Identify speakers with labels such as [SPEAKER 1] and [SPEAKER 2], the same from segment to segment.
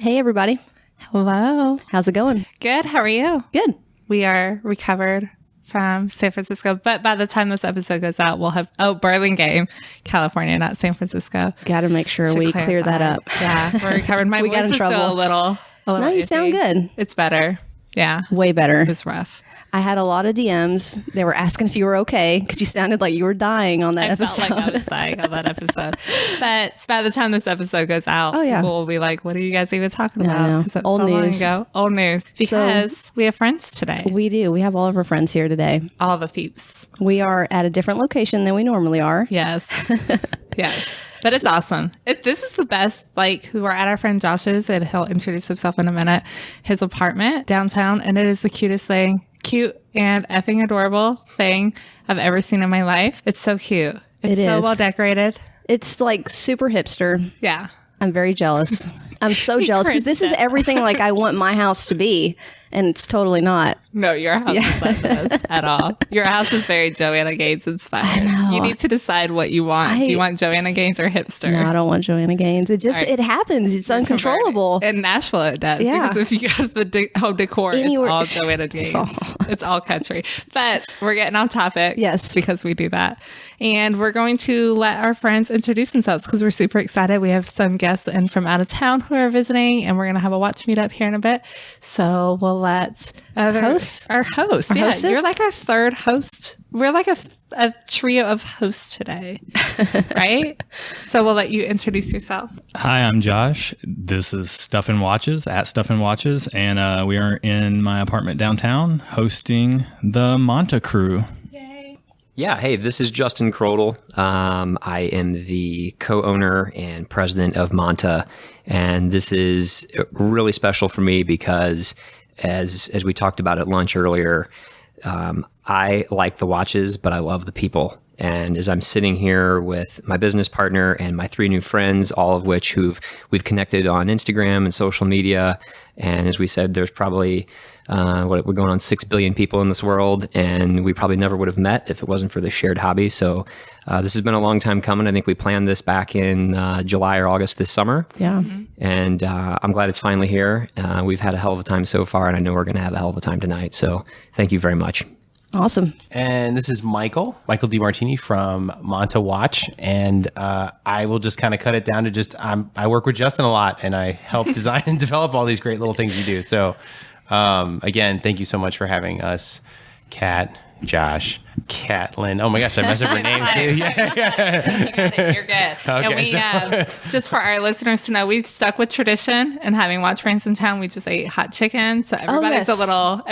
[SPEAKER 1] Hey, everybody.
[SPEAKER 2] Hello.
[SPEAKER 1] How's it going?
[SPEAKER 2] Good. How are you?
[SPEAKER 1] Good.
[SPEAKER 2] We are recovered from San Francisco, but by the time this episode goes out, we'll have, Burlingame, California, not San Francisco.
[SPEAKER 1] Got to make sure we clear that up.
[SPEAKER 2] Yeah, we're recovered. My voice is still a little
[SPEAKER 1] no, you sound good.
[SPEAKER 2] It's better. Yeah.
[SPEAKER 1] Way better.
[SPEAKER 2] It was rough.
[SPEAKER 1] I had a lot of DMs. They were asking if you were okay because you sounded like you were dying on that episode.
[SPEAKER 2] I felt like I was dying on that episode. But by the time this episode goes out, people will be like, what are you guys even talking about? Because
[SPEAKER 1] old news.
[SPEAKER 2] Old news. Because we have friends today.
[SPEAKER 1] We do. We have all of our friends here today.
[SPEAKER 2] All the peeps.
[SPEAKER 1] We are at a different location than we normally are.
[SPEAKER 2] Yes. Yes. But it's awesome. This is the best. Like, we're at our friend Josh's, and he'll introduce himself in a minute. His apartment downtown, and it is the cutest thing. Cute and effing adorable thing I've ever seen in my life. It's so cute. It's so well decorated.
[SPEAKER 1] It's like super hipster.
[SPEAKER 2] Yeah.
[SPEAKER 1] I'm very jealous. I'm so jealous because this is everything like I want my house to be. And it's totally not.
[SPEAKER 2] No, your house is not this at all. Your house is very Joanna Gaines inspired.
[SPEAKER 1] I know.
[SPEAKER 2] You need to decide what you want. Do you want Joanna Gaines or hipster?
[SPEAKER 1] No, I don't want Joanna Gaines. It just, it happens. It's uncontrollable.
[SPEAKER 2] In Nashville, it does.
[SPEAKER 1] Yeah.
[SPEAKER 2] Because if you go to the home decor,
[SPEAKER 1] Anywhere,
[SPEAKER 2] it's all Joanna Gaines. It's all country. But we're getting off topic.
[SPEAKER 1] Yes.
[SPEAKER 2] Because we do that. And we're going to let our friends introduce themselves because we're super excited. We have some guests in from out of town who are visiting, and we're going to have a watch meetup here in a bit. So we'll let our host. Yeah,
[SPEAKER 1] hostess?
[SPEAKER 2] You're like our third host. We're like a trio of hosts today, right? So we'll let you introduce yourself.
[SPEAKER 3] Hi, I'm Josh. This is Stuffin' Watches at Stuffin' Watches, and we are in my apartment downtown hosting the Monta crew.
[SPEAKER 2] Yay!
[SPEAKER 4] Yeah, hey, this is Justin Crodel. I am the co-owner and president of Monta, and this is really special for me because as we talked about at lunch earlier, I like the watches, but I love the people. And as I'm sitting here with my business partner and my three new friends, all of which we've connected on Instagram and social media, and as we said, there's probably we're going on 6 billion people in this world, and we probably never would have met if it wasn't for this shared hobby. So this has been a long time coming. I think we planned this back in July or August this summer.
[SPEAKER 1] Yeah.
[SPEAKER 2] Mm-hmm.
[SPEAKER 4] And I'm glad it's finally here. We've had a hell of a time so far, and I know we're going to have a hell of a time tonight. So thank you very much.
[SPEAKER 1] Awesome.
[SPEAKER 5] And this is Michael DiMartini from Monta Watch. And I will just kind of cut it down to just, I work with Justin a lot, and I help design and develop all these great little things you do. So again, thank you so much for having us, Kat, Josh, Catlin. Oh my gosh, I messed up her name too.
[SPEAKER 2] Yeah. You're good.
[SPEAKER 5] Okay,
[SPEAKER 2] and we, just for our listeners to know, we've stuck with tradition and having watch friends in town. We just ate hot chicken, so everybody's a little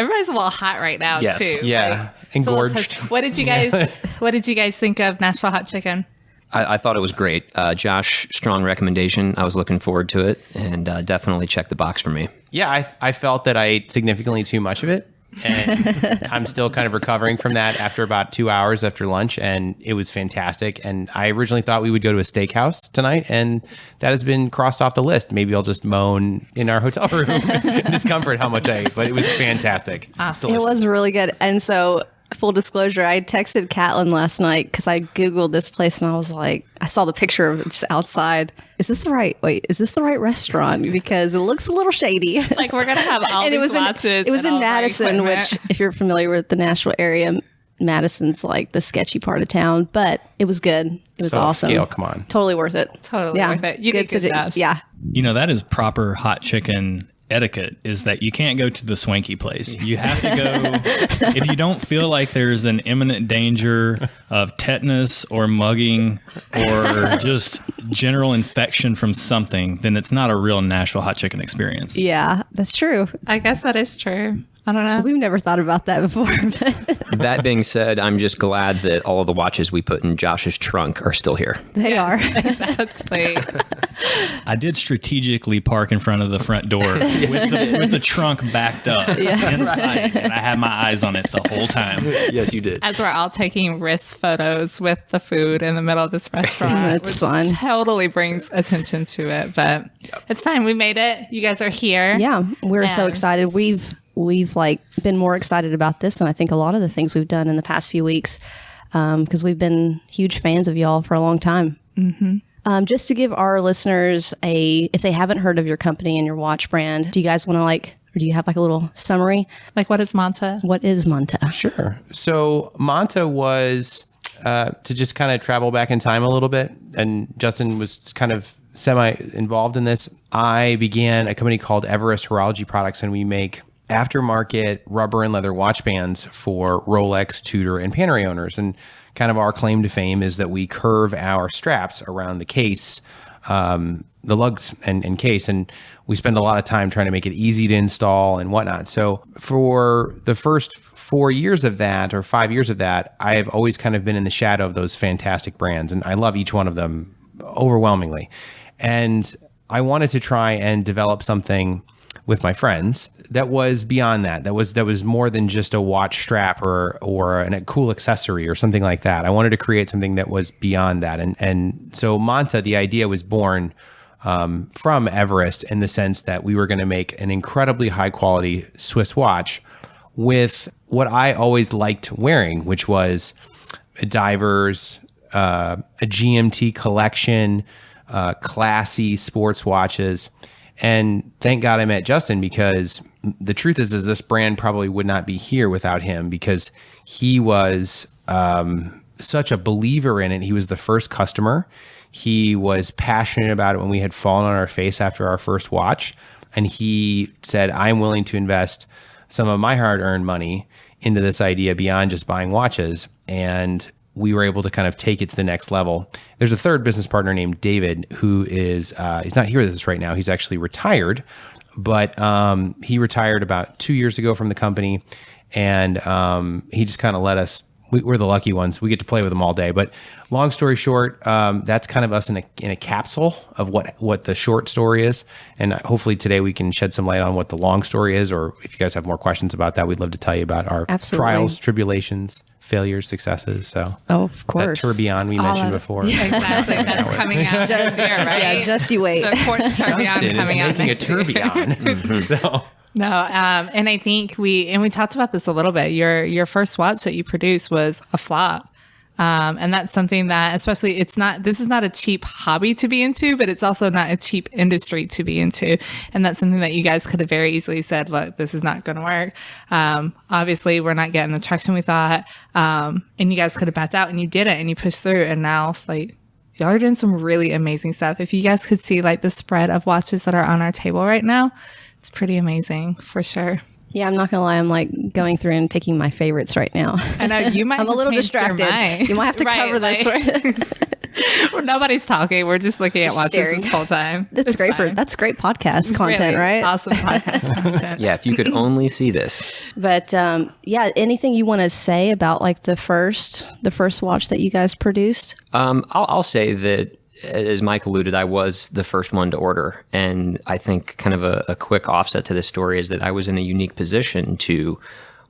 [SPEAKER 2] hot right now too.
[SPEAKER 5] Yeah, engorged.
[SPEAKER 2] What did you guys think of Nashville hot chicken?
[SPEAKER 4] I thought it was great. Josh, strong recommendation. I was looking forward to it, and definitely checked the box for me.
[SPEAKER 5] Yeah, I felt that I ate significantly too much of it. And I'm still kind of recovering from that after about 2 hours after lunch, and it was fantastic. And I originally thought we would go to a steakhouse tonight, and that has been crossed off the list. Maybe I'll just moan in our hotel room in discomfort how much I ate, but it was fantastic.
[SPEAKER 1] Awesome. It was really good. And so, full disclosure, I texted Catlin last night because I Googled this place, and I was like, I saw the picture of it just outside. Is this the right restaurant? Because it looks a little shady.
[SPEAKER 2] Like, we're going to have all these watches.
[SPEAKER 1] It was in Madison, which, if you're familiar with the Nashville area, Madison's like the sketchy part of town, but it was good. It was awesome.
[SPEAKER 5] Scale, come on.
[SPEAKER 1] Totally worth it.
[SPEAKER 2] Totally worth it. You did good job.
[SPEAKER 1] Yeah.
[SPEAKER 3] You know, that is proper hot chicken etiquette, is that you can't go to the swanky place. You have to go, if you don't feel like there's an imminent danger of tetanus or mugging or just general infection from something, then it's not a real Nashville hot chicken experience.
[SPEAKER 1] Yeah, that's true.
[SPEAKER 2] I guess that is true. I don't know.
[SPEAKER 1] We've never thought about that before. But
[SPEAKER 4] That being said, I'm just glad that all of the watches we put in Josh's trunk are still here.
[SPEAKER 1] they are.
[SPEAKER 2] Exactly.
[SPEAKER 3] I did strategically park in front of the front door with the trunk backed up inside, and I had my eyes on it the whole time.
[SPEAKER 4] Yes, you did.
[SPEAKER 2] As we're all taking wrist photos with the food in the middle of this restaurant,
[SPEAKER 1] That's
[SPEAKER 2] which
[SPEAKER 1] fun.
[SPEAKER 2] totally brings attention to it. But it's fine. We made it. You guys are here.
[SPEAKER 1] Yeah, we're so
[SPEAKER 2] And
[SPEAKER 1] excited. We've like been more excited about this than I think a lot of the things we've done in the past few weeks, because we've been huge fans of y'all for a long time. Just to give our listeners if they haven't heard of your company and your watch brand, do you guys want to or do you have like a little summary?
[SPEAKER 2] Like, what is Monta?
[SPEAKER 1] What is Monta?
[SPEAKER 5] Sure. So Monta was to just kind of travel back in time a little bit, and Justin was kind of semi-involved in this. I began a company called Everest Horology Products, and we make aftermarket rubber and leather watch bands for Rolex, Tudor, and Panerai owners. And kind of our claim to fame is that we curve our straps around the case, the lugs and case, and we spend a lot of time trying to make it easy to install and whatnot. So for the first 4 years of that, or 5 years of that, I have always kind of been in the shadow of those fantastic brands, and I love each one of them overwhelmingly. And I wanted to try and develop something with my friends that was beyond that. That was more than just a watch strap or a cool accessory or something like that. I wanted to create something that was beyond that. And so Monta, the idea was born from Everest, in the sense that we were going to make an incredibly high quality Swiss watch with what I always liked wearing, which was divers, a GMT collection, classy sports watches. And thank God I met Justin, because the truth is this brand probably would not be here without him, because he was such a believer in it. He was the first customer. He was passionate about it when we had fallen on our face after our first watch. And he said, I'm willing to invest some of my hard-earned money into this idea beyond just buying watches. And we were able to kind of take it to the next level. There's a third business partner named David, who is, he's not here with us right now. He's actually retired, but he retired about 2 years ago from the company. And he just kind of let us, we're the lucky ones. We get to play with them all day. But long story short, that's kind of us in a capsule of what the short story is. And hopefully today we can shed some light on what the long story is, or if you guys have more questions about that, we'd love to tell you about our trials, tribulations, failures, successes. So,
[SPEAKER 1] of course,
[SPEAKER 5] that tourbillon we mentioned before.
[SPEAKER 2] Exactly. That's coming out this year, right?
[SPEAKER 1] Yeah, just you wait.
[SPEAKER 2] The quartz tourbillon coming out
[SPEAKER 5] making
[SPEAKER 2] next
[SPEAKER 5] a
[SPEAKER 2] year.
[SPEAKER 5] tourbillon. So.
[SPEAKER 2] No, and I think we talked about this a little bit. Your first watch that you produced was a flop. And that's something that, especially, this is not a cheap hobby to be into, but it's also not a cheap industry to be into. And that's something that you guys could have very easily said, look, this is not going to work. Obviously we're not getting the traction we thought. And you guys could have backed out, and you did it, and you pushed through. And now, like, y'all are doing some really amazing stuff. If you guys could see like the spread of watches that are on our table right now, it's pretty amazing for sure.
[SPEAKER 1] Yeah, I'm not gonna lie. I'm like going through and picking my favorites right now.
[SPEAKER 2] I know you might.
[SPEAKER 1] I'm a little
[SPEAKER 2] change your
[SPEAKER 1] distracted.
[SPEAKER 2] mind.
[SPEAKER 1] You might have to cover this.
[SPEAKER 2] Well, nobody's talking. We're just looking at watches
[SPEAKER 1] Staring.
[SPEAKER 2] this whole time.
[SPEAKER 1] That's
[SPEAKER 2] It's
[SPEAKER 1] great
[SPEAKER 2] fine.
[SPEAKER 1] that's great podcast content,
[SPEAKER 2] Really
[SPEAKER 1] right?
[SPEAKER 2] Awesome podcast content.
[SPEAKER 4] Yeah, if you could only see this.
[SPEAKER 1] But yeah, anything you want to say about like the first watch that you guys produced?
[SPEAKER 4] I'll say that, as Mike alluded, I was the first one to order. And I think kind of a quick offset to this story is that I was in a unique position to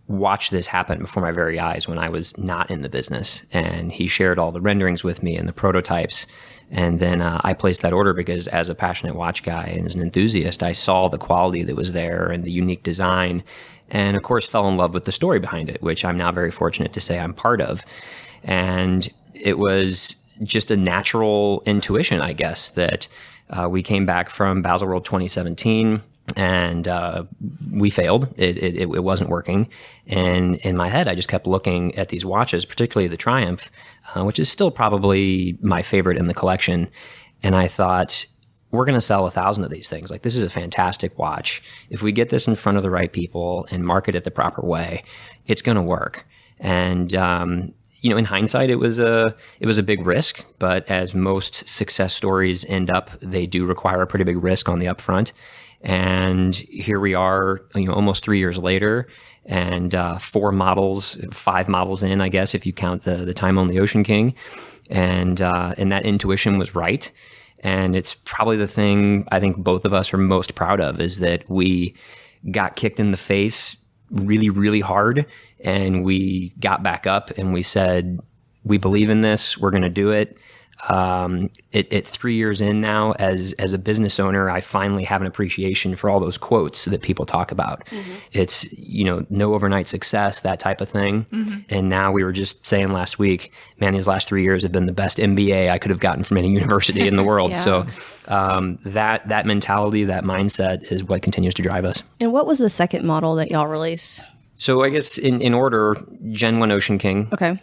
[SPEAKER 4] watch this happen before my very eyes when I was not in the business. And he shared all the renderings with me and the prototypes. And then I placed that order because, as a passionate watch guy and as an enthusiast, I saw the quality that was there and the unique design. And of course, fell in love with the story behind it, which I'm now very fortunate to say I'm part of. And it was just a natural intuition, I guess, that we came back from Baselworld 2017 and we failed. It wasn't working. And in my head, I just kept looking at these watches, particularly the Triumph, which is still probably my favorite in the collection. And I thought, we're going to sell 1,000 of these things. Like, this is a fantastic watch. If we get this in front of the right people and market it the proper way, it's going to work. And in hindsight, it was a big risk, but as most success stories end up, they do require a pretty big risk on the upfront. And here we are, almost 3 years later, and 5 models in, I guess, if you count the time on the Ocean King. And that intuition was right. And it's probably the thing I think both of us are most proud of, is that we got kicked in the face really, really hard. And we got back up and we said, we believe in this. We're going to do it. At 3 years in now, as a business owner, I finally have an appreciation for all those quotes that people talk about. Mm-hmm. It's, no overnight success, that type of thing. Mm-hmm. And now we were just saying last week, man, these last 3 years have been the best MBA I could have gotten from any university in the world.
[SPEAKER 1] Yeah.
[SPEAKER 4] So that mentality, that mindset is what continues to drive us.
[SPEAKER 1] And what was the second model that y'all released?
[SPEAKER 4] So I guess in order, Gen 1 Ocean King.
[SPEAKER 1] Okay.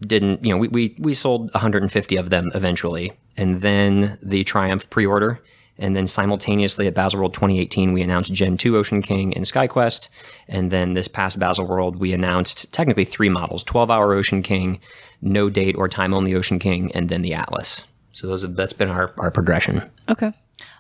[SPEAKER 4] Didn't, we sold 150 of them eventually. And then the Triumph pre-order. And then simultaneously at Baselworld 2018, we announced Gen 2 Ocean King and SkyQuest. And then this past Baselworld, we announced technically 3 models, 12-hour Ocean King, no date or time only Ocean King, and then the Atlas. So that's been our progression.
[SPEAKER 1] Okay.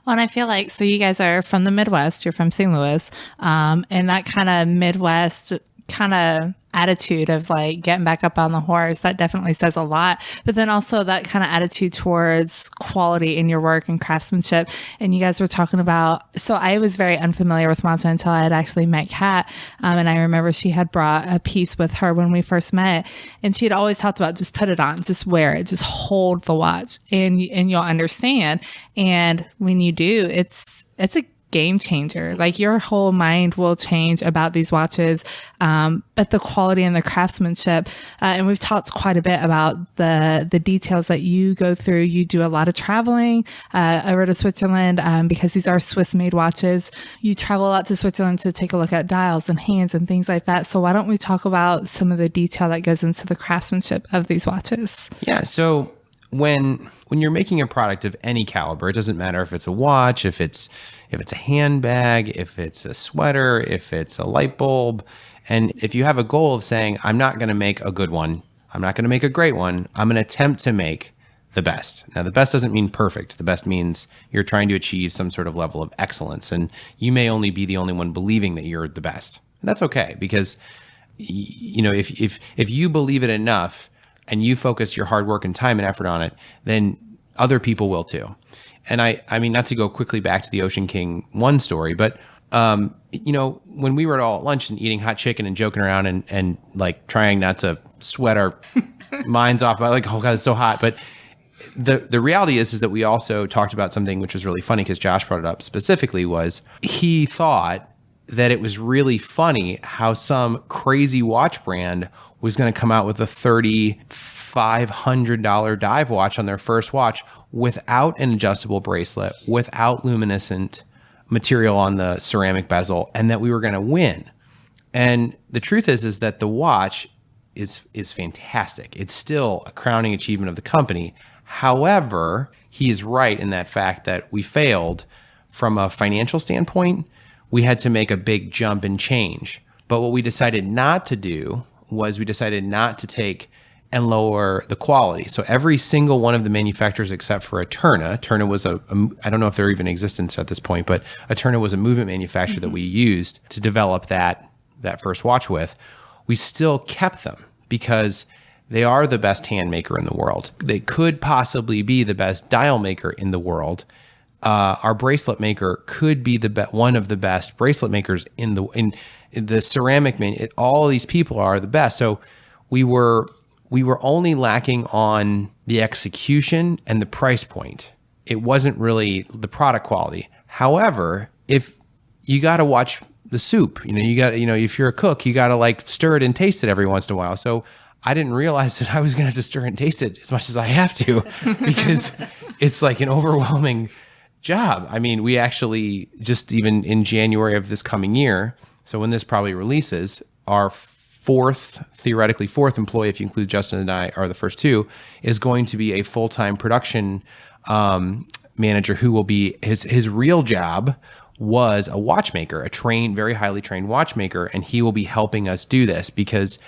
[SPEAKER 2] Well, and I feel like, so you guys are from the Midwest, you're from St. Louis, and that kind of Midwest kind of attitude of like getting back up on the horse, that definitely says a lot. But then also that kind of attitude towards quality in your work and craftsmanship. And you guys were talking about, so I was very unfamiliar with Monta until I had actually met Kat. And I remember she had brought a piece with her when we first met, and she had always talked about just put it on, just wear it, just hold the watch, and you'll understand. And when you do, it's a game changer. Like your whole mind will change about these watches. But the quality and the craftsmanship, and we've talked quite a bit about the details that you go through. You do a lot of traveling over to Switzerland because these are Swiss made watches. You travel a lot to Switzerland to take a look at dials and hands and things like that. So why don't we talk about some of the detail that goes into the craftsmanship of these watches?
[SPEAKER 5] Yeah. So when you're making a product of any caliber, it doesn't matter if it's a watch, if it's a handbag, if it's a sweater, if it's a light bulb, and if you have a goal of saying, I'm not going to make a good one, I'm not going to make a great one, I'm going to attempt to make the best. Now, the best doesn't mean perfect. The best means you're trying to achieve some sort of level of excellence, and you may only be the only one believing that you're the best. And that's okay, because if you believe it enough and you focus your hard work and time and effort on it, then other people will too. And I mean, not to go quickly back to the Ocean King 1 story, but, when we were all at lunch and eating hot chicken and joking around and like trying not to sweat our minds off about like, oh God, it's so hot. But the reality is that we also talked about something which was really funny, because Josh brought it up specifically, was he thought that it was really funny how some crazy watch brand was going to come out with a $3,500 dive watch on their first watch without an adjustable bracelet, without luminescent material on the ceramic bezel, and that we were going to win. And the truth is that the watch is fantastic. It's still a crowning achievement of the company. However, he is right in that fact that we failed from a financial standpoint. We had to make a big jump and change. But what we decided not to do was we decided not to take and lower the quality. So every single one of the manufacturers except for Eterna was I don't know if they're even in existence at this point, but Eterna was a movement manufacturer that we used to develop that first watch with. We still kept them because they are the best hand maker in the world. They could possibly be the best dial maker in the world. Our bracelet maker could be one of the best bracelet makers in the ceramic man. All these people are the best. So we were only lacking on the execution and the price point. It wasn't really the product quality. However, if you got to watch the soup, if you're a cook, you got to like stir it and taste it every once in a while. So I didn't realize that I was going to have to stir and taste it as much as I have to, because it's like an overwhelming job. I mean, we actually just even in January of this coming year, so when this probably releases, our theoretically fourth employee, if you include Justin and I, are the first two, is going to be a full-time production manager who will be, his real job was a watchmaker, very highly trained watchmaker, and he will be helping us do this because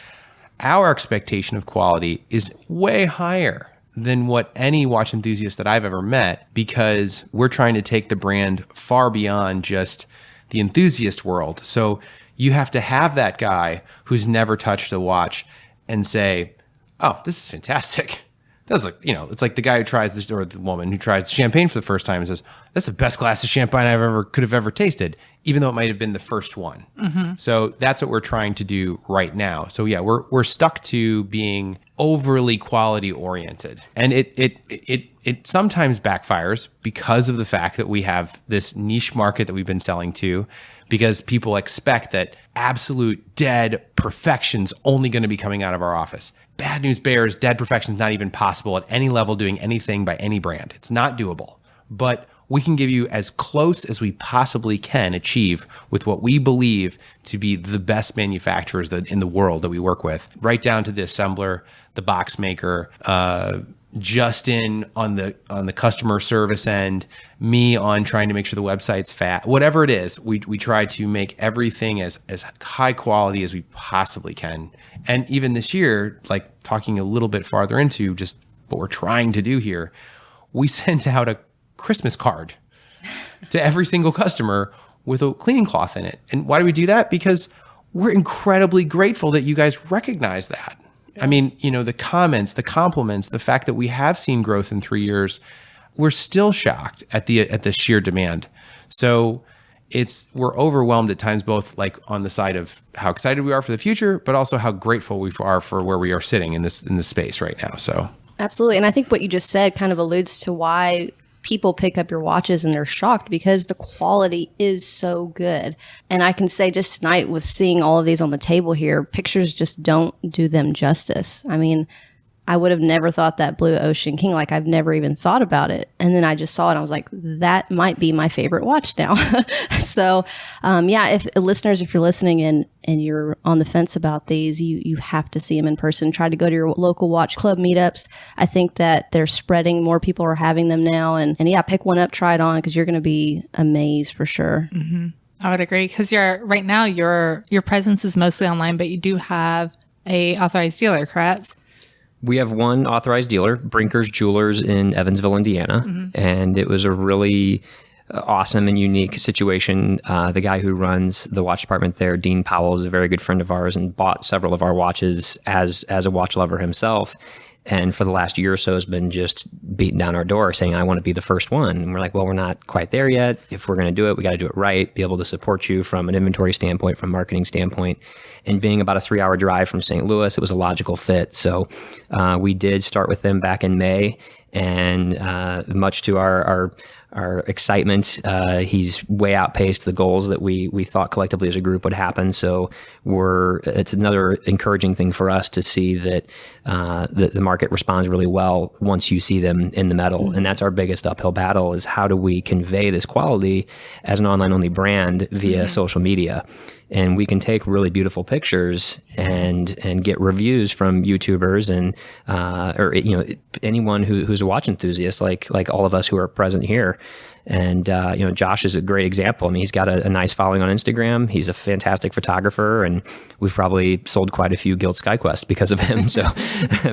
[SPEAKER 5] our expectation of quality is way higher than what any watch enthusiast that I've ever met, because we're trying to take the brand far beyond just the enthusiast world. So you have to have that guy who's never touched a watch and say, oh, this is fantastic. That's like, it's like the guy who tries this, or the woman who tries champagne for the first time and says, that's the best glass of champagne could have ever tasted, even though it might have been the first one. Mm-hmm. So that's what we're trying to do right now. So yeah, we're stuck to being overly quality oriented, and it sometimes backfires because of the fact that we have this niche market that we've been selling to, because people expect that absolute dead perfection's only going to be coming out of our office. Bad news bears, dead perfection is not even possible at any level doing anything by any brand. It's not doable. But we can give you as close as we possibly can achieve with what we believe to be the best manufacturers in the world that we work with, right down to the assembler, the box maker, Justin on the customer service end, me on trying to make sure the website's fat, whatever it is, we try to make everything as high quality as we possibly can. And even this year, like talking a little bit farther into just what we're trying to do here, we sent out a Christmas card to every single customer with a cleaning cloth in it. And why do we do that? Because we're incredibly grateful that you guys recognize that. I mean, the comments, the compliments, the fact that we have seen growth in 3 years, we're still shocked at the sheer demand. So we're overwhelmed at times, both like on the side of how excited we are for the future, but also how grateful we are for where we are sitting in this space right now. So
[SPEAKER 1] absolutely. And I think what you just said kind of alludes to why people pick up your watches and they're shocked, because the quality is so good. And I can say just tonight, with seeing all of these on the table here, pictures just don't do them justice. I mean, I would have never thought that Blue Ocean King, like I've never even thought about it. And then I just saw it and I was like, that might be my favorite watch now. So, yeah, if listeners, if you're listening and you're on the fence about these, you have to see them in person. Try to go to your local watch club meetups. I think that they're spreading. More people are having them now. And yeah, pick one up, try it on, because you're going to be amazed for sure.
[SPEAKER 2] Mm-hmm. I would agree, because right now your presence is mostly online, but you do have a authorized dealer, correct?
[SPEAKER 4] We have one authorized dealer, Brinker's Jewelers in Evansville, Indiana, and it was a really awesome and unique situation. The guy who runs the watch department there, Dean Powell, is a very good friend of ours and bought several of our watches as a watch lover himself. And for the last year or so has been just beating down our door saying, I want to be the first one. And we're like, well, we're not quite there yet. If we're going to do it, we got to do it right, be able to support you from an inventory standpoint, from marketing standpoint. And being about a 3-hour drive from St. Louis, it was a logical fit. So we did start with them back in May. And much to our excitement, he's way outpaced the goals that we thought collectively as a group would happen. So it's another encouraging thing for us to see that the market responds really well once you see them in the metal. And that's our biggest uphill battle, is how do we convey this quality as an online only brand via social media? And we can take really beautiful pictures and get reviews from YouTubers and or anyone who's a watch enthusiast, like all of us who are present here. And Josh is a great example. I mean, he's got a nice following on Instagram. He's a fantastic photographer, and we've probably sold quite a few Gilt SkyQuest because of him. So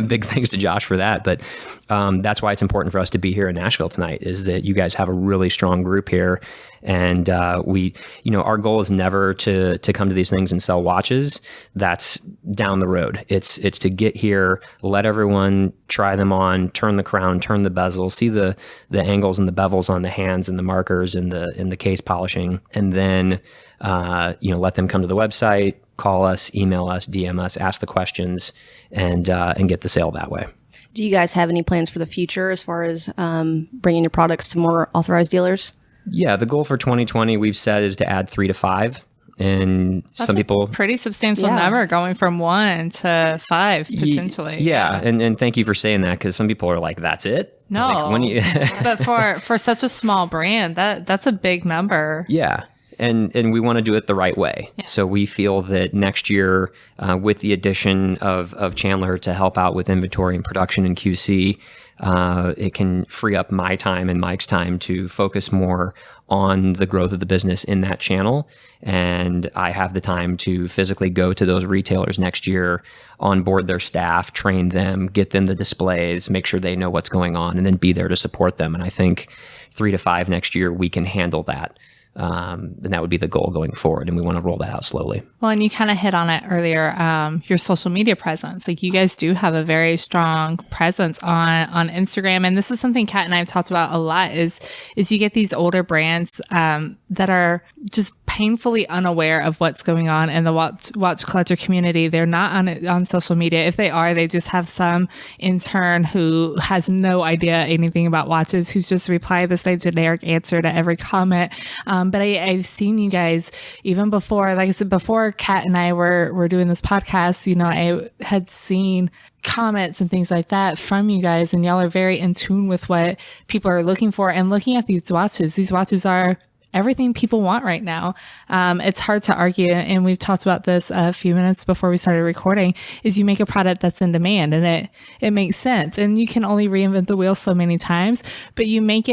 [SPEAKER 4] big thanks to Josh for that. But that's why it's important for us to be here in Nashville tonight, is that you guys have a really strong group here. And our goal is never to come to these things and sell watches. That's down the road. It's to get here, let everyone try them on, turn the crown, turn the bezel, see the angles and the bevels on the hands and the markers and the case polishing, and then let them come to the website, call us, email us, DM us, ask the questions, and get the sale that way.
[SPEAKER 1] Do you guys have any plans for the future as far as bringing your products to more authorized dealers?
[SPEAKER 4] Yeah, the goal for 2020 we've said is to add 3 to 5. And
[SPEAKER 2] that's
[SPEAKER 4] some people,
[SPEAKER 2] pretty substantial number, going from 1 to 5 potentially.
[SPEAKER 4] Yeah. And thank you for saying that, because some people are like, that's it?
[SPEAKER 2] No,
[SPEAKER 4] like,
[SPEAKER 2] but for such a small brand, that's a big number.
[SPEAKER 4] Yeah. And we want to do it the right way. Yeah. So we feel that next year, with the addition of Chandler to help out with inventory and production and QC, it can free up my time and Mike's time to focus more on the growth of the business in that channel. And I have the time to physically go to those retailers next year, onboard their staff, train them, get them the displays, make sure they know what's going on, and then be there to support them. And I think 3 to 5 next year, we can handle that. And that would be the goal going forward. And we want to roll that out slowly.
[SPEAKER 2] Well, and you kind of hit on it earlier, your social media presence. Like, you guys do have a very strong presence on Instagram. And this is something Kat and I have talked about a lot is you get these older brands that are just painfully unaware of what's going on in the watch collector community. They're not on social media. If they are, they just have some intern who has no idea anything about watches, who's just replied the same generic answer to every comment. But I've seen you guys even before, like I said, before Kat and I were doing this podcast, you know, I had seen comments and things like that from you guys, and y'all are very in tune with what people are looking for and looking at these watches. These watches are everything people want right now. It's hard to argue. And we've talked about this a few minutes before we started recording, is you make a product that's in demand, and it makes sense. And you can only reinvent the wheel so many times, but you make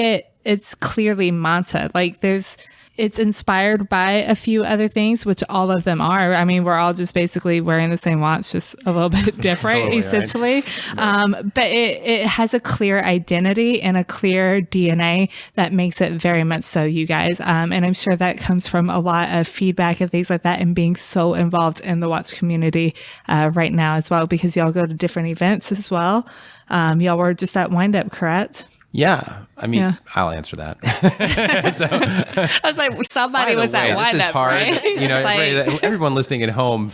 [SPEAKER 2] it's clearly Monta. Like, it's inspired by a few other things, which all of them are. I mean, we're all just basically wearing the same watch, just a little bit different, totally, essentially. Right. But it has a clear identity and a clear DNA that makes it very much so you guys. And I'm sure that comes from a lot of feedback and things like that, and being so involved in the watch community right now as well, because y'all go to different events as well. Y'all were just at Wind Up, correct?
[SPEAKER 5] Yeah. I mean, I'll answer that. So,
[SPEAKER 2] I was like, somebody was at Wind Up, right?
[SPEAKER 5] You know, everyone listening at home,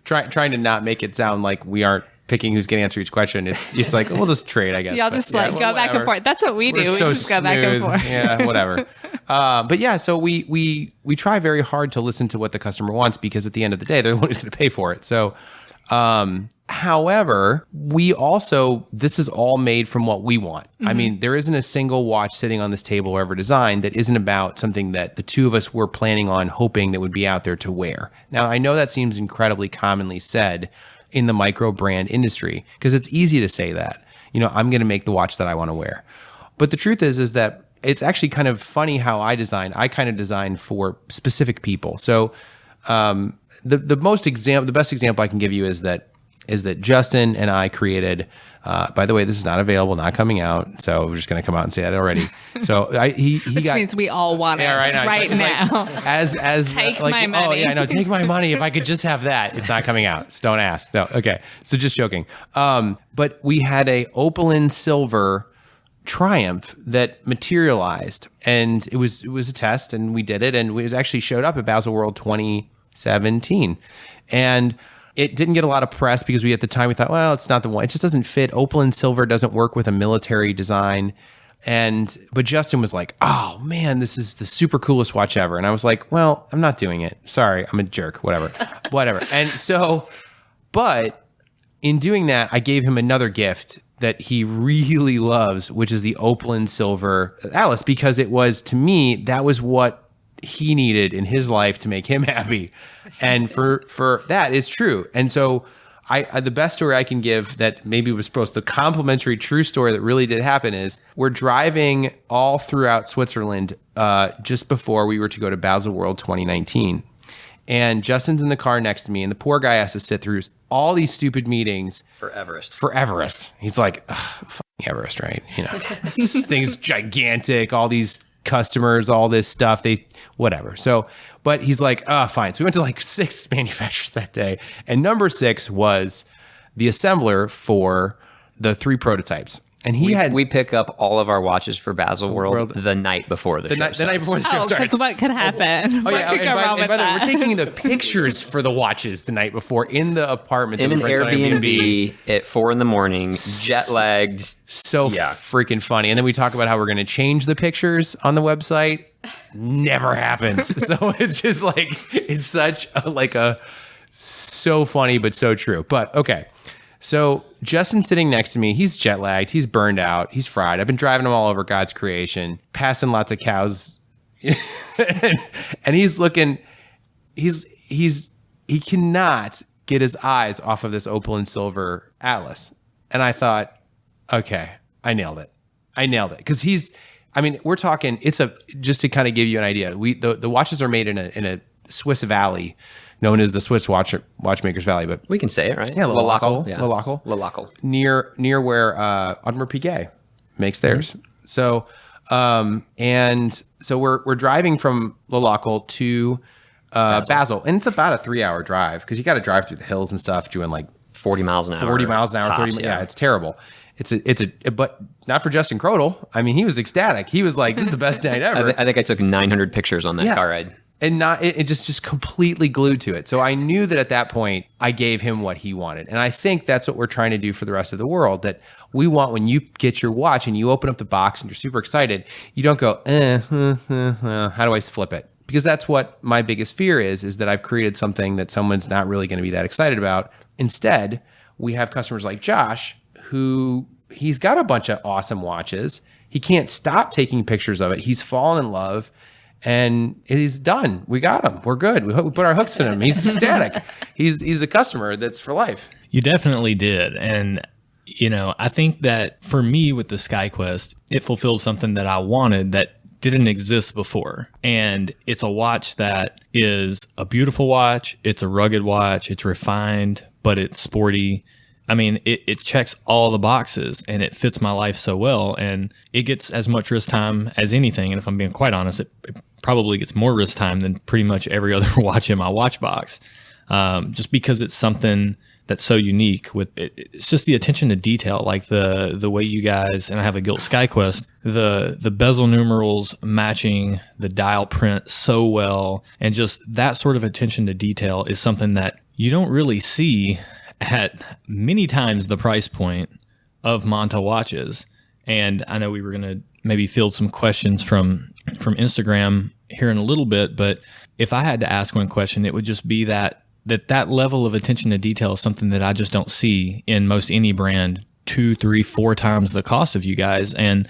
[SPEAKER 5] trying to not make it sound like we aren't picking who's going to answer each question. It's like, we'll just trade, I guess.
[SPEAKER 2] Y'all just go back and forth. That's what we do. We just go back and forth.
[SPEAKER 5] Yeah, whatever. But yeah, so we try very hard to listen to what the customer wants, because at the end of the day, they're the one who's going to pay for it. So, however, this is all made from what we want. Mm-hmm. I mean, there isn't a single watch sitting on this table or ever designed that isn't about something that the two of us were planning on hoping that would be out there to wear. Now, I know that seems incredibly commonly said in the micro brand industry, because it's easy to say that, you know, I'm going to make the watch that I want to wear. But the truth is that it's actually kind of funny how I kind of design for specific people. So, the best example I can give you is that Justin and I created. By the way, this is not available, not coming out. So we're just going to come out and say that already. So which
[SPEAKER 2] means we all want it right now.
[SPEAKER 5] Like, as
[SPEAKER 2] take my money.
[SPEAKER 5] Oh yeah, no, take my money. If I could just have that, it's not coming out. So don't ask. No, okay. So just joking. But we had a opaline silver Triumph that materialized, and it was a test, and we did it, and it was actually showed up at Baselworld 2017, and it didn't get a lot of press because at the time we thought, well, it's not the one. It just doesn't fit. Opaline silver doesn't work with a military design. But Justin was like, oh man, this is the super coolest watch ever. And I was like, well, I'm not doing it. Sorry, I'm a jerk, whatever. And so, but in doing that, I gave him another gift that he really loves, which is the opaline silver Alice, because it was, to me, that was what he needed in his life to make him happy. And for that, it's true. And so the best story I can give that maybe was supposed to complimentary true story that really did happen is we're driving all throughout Switzerland just before we were to go to Baselworld 2019. And Justin's in the car next to me, and the poor guy has to sit through all these stupid meetings. For Everest. He's like, fucking Everest, right? You know, this thing's gigantic, all these customers, all this stuff, whatever. So, but he's like, fine. So we went to like 6 manufacturers that day. And number 6 was the assembler for the 3 prototypes. And
[SPEAKER 4] we pick up all of our watches for Baselworld the night before the show.
[SPEAKER 5] The night before the show. Sorry.
[SPEAKER 2] Because what could happen?
[SPEAKER 5] Oh, yeah. And by the way, we're taking the pictures for the watches the night before in the apartment.
[SPEAKER 4] In an Airbnb at 4 a.m, jet lagged.
[SPEAKER 5] So freaking funny. And then we talk about how we're going to change the pictures on the website. Never happens. So it's just like, it's such so funny, but so true. But okay. So Justin's sitting next to me. He's jet lagged. He's burned out. He's fried. I've been driving him all over God's creation, passing lots of cows. and he's looking, he cannot get his eyes off of this opaline silver Atlas. And I thought, okay, I nailed it. Because we're talking, just to kind of give you an idea, the watches are made in a Swiss valley known as the Swiss Watchmakers Valley. But
[SPEAKER 4] we can say it, right?
[SPEAKER 5] Yeah,
[SPEAKER 4] Lalacle.
[SPEAKER 5] Lalacle. Near where Audemars Piguet makes theirs. So, we're driving from Lalacle to Basel. And it's about a 3-hour drive because you got to drive through the hills and stuff doing like
[SPEAKER 4] 40 miles an hour.
[SPEAKER 5] 40 miles an hour,
[SPEAKER 4] tops,
[SPEAKER 5] 30. Yeah, it's terrible. But not for Justin Crodel. I mean, he was ecstatic. He was like, "This is the best night ever."
[SPEAKER 4] I think I took 900 pictures on that car ride,
[SPEAKER 5] and it just completely glued to it. So I knew that at that point, I gave him what he wanted, and I think that's what we're trying to do for the rest of the world. That we want when you get your watch and you open up the box and you're super excited, you don't go, how do I flip it? Because that's what my biggest fear is that I've created something that someone's not really going to be that excited about. Instead, we have customers like Josh who he's got a bunch of awesome watches. He can't stop taking pictures of it. He's fallen in love and he's done. We got him. We're good. We put our hooks in him. He's ecstatic. He's a customer that's for life.
[SPEAKER 3] You definitely did. And, I think that for me with the SkyQuest, it fulfilled something that I wanted that didn't exist before. And it's a watch that is a beautiful watch. It's a rugged watch. It's refined, but it's sporty. I mean, it checks all the boxes and it fits my life so well. And it gets as much wrist time as anything. And if I'm being quite honest, it probably gets more wrist time than pretty much every other watch in my watch box. Just because it's something that's so unique with it. It's just the attention to detail, like the way you guys, and I have a gilt SkyQuest, the bezel numerals matching the dial print so well. And just that sort of attention to detail is something that you don't really see at many times the price point of Monta watches. And I know we were going to maybe field some questions from Instagram here in a little bit, but if I had to ask one question, it would just be that level of attention to detail is something that I just don't see in most any brand 2, 3, 4 times the cost of you guys. And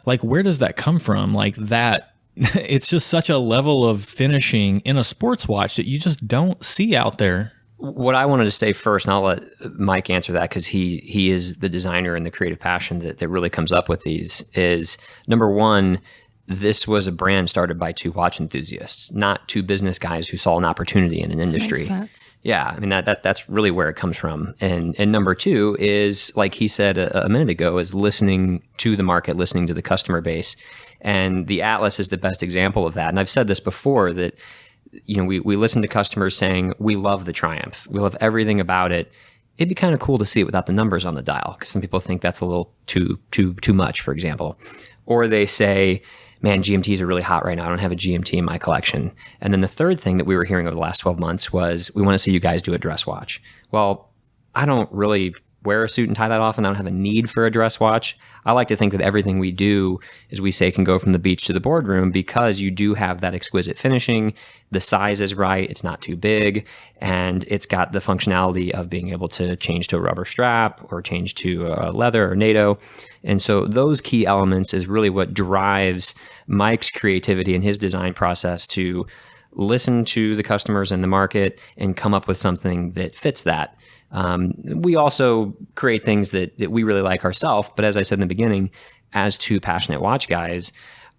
[SPEAKER 3] like, where does that come from? Like that, it's just such a level of finishing in a sports watch that you just don't see out there.
[SPEAKER 4] What I wanted to say first, and I'll let Mike answer that because he is the designer and the creative passion that really comes up with these, is number one, this was a brand started by 2 watch enthusiasts, not 2 business guys who saw an opportunity in an industry.
[SPEAKER 2] Makes sense.
[SPEAKER 4] Yeah, I mean that's really where it comes from. And number 2 is, like he said a minute ago, is listening to the market, listening to the customer base. And the Atlas is the best example of that. And I've said this before that we listen to customers saying, we love the Triumph. We love everything about it. It'd be kind of cool to see it without the numbers on the dial, because some people think that's a little too much, for example. Or they say, man, GMTs are really hot right now. I don't have a GMT in my collection. And then the third thing that we were hearing over the last 12 months was, we want to see you guys do a dress watch. Well, I don't really wear a suit and tie that often. I don't have a need for a dress watch. I like to think that everything we do, as we say, can go from the beach to the boardroom, because you do have that exquisite finishing. The size is right. It's not too big. And it's got the functionality of being able to change to a rubber strap or change to a leather or NATO. And so those key elements is really what drives Mike's creativity and his design process to listen to the customers in the market and come up with something that fits that. We also create things that we really like ourselves. But as I said in the beginning, as 2 passionate watch guys,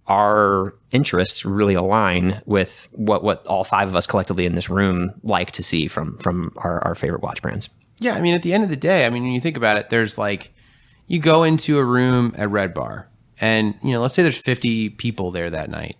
[SPEAKER 4] our interests really align with what all 5 of us collectively in this room like to see from our favorite watch brands.
[SPEAKER 5] Yeah, I mean, at the end of the day, I mean, when you think about it, there's like, you go into a room at Red Bar and, let's say there's 50 people there that night.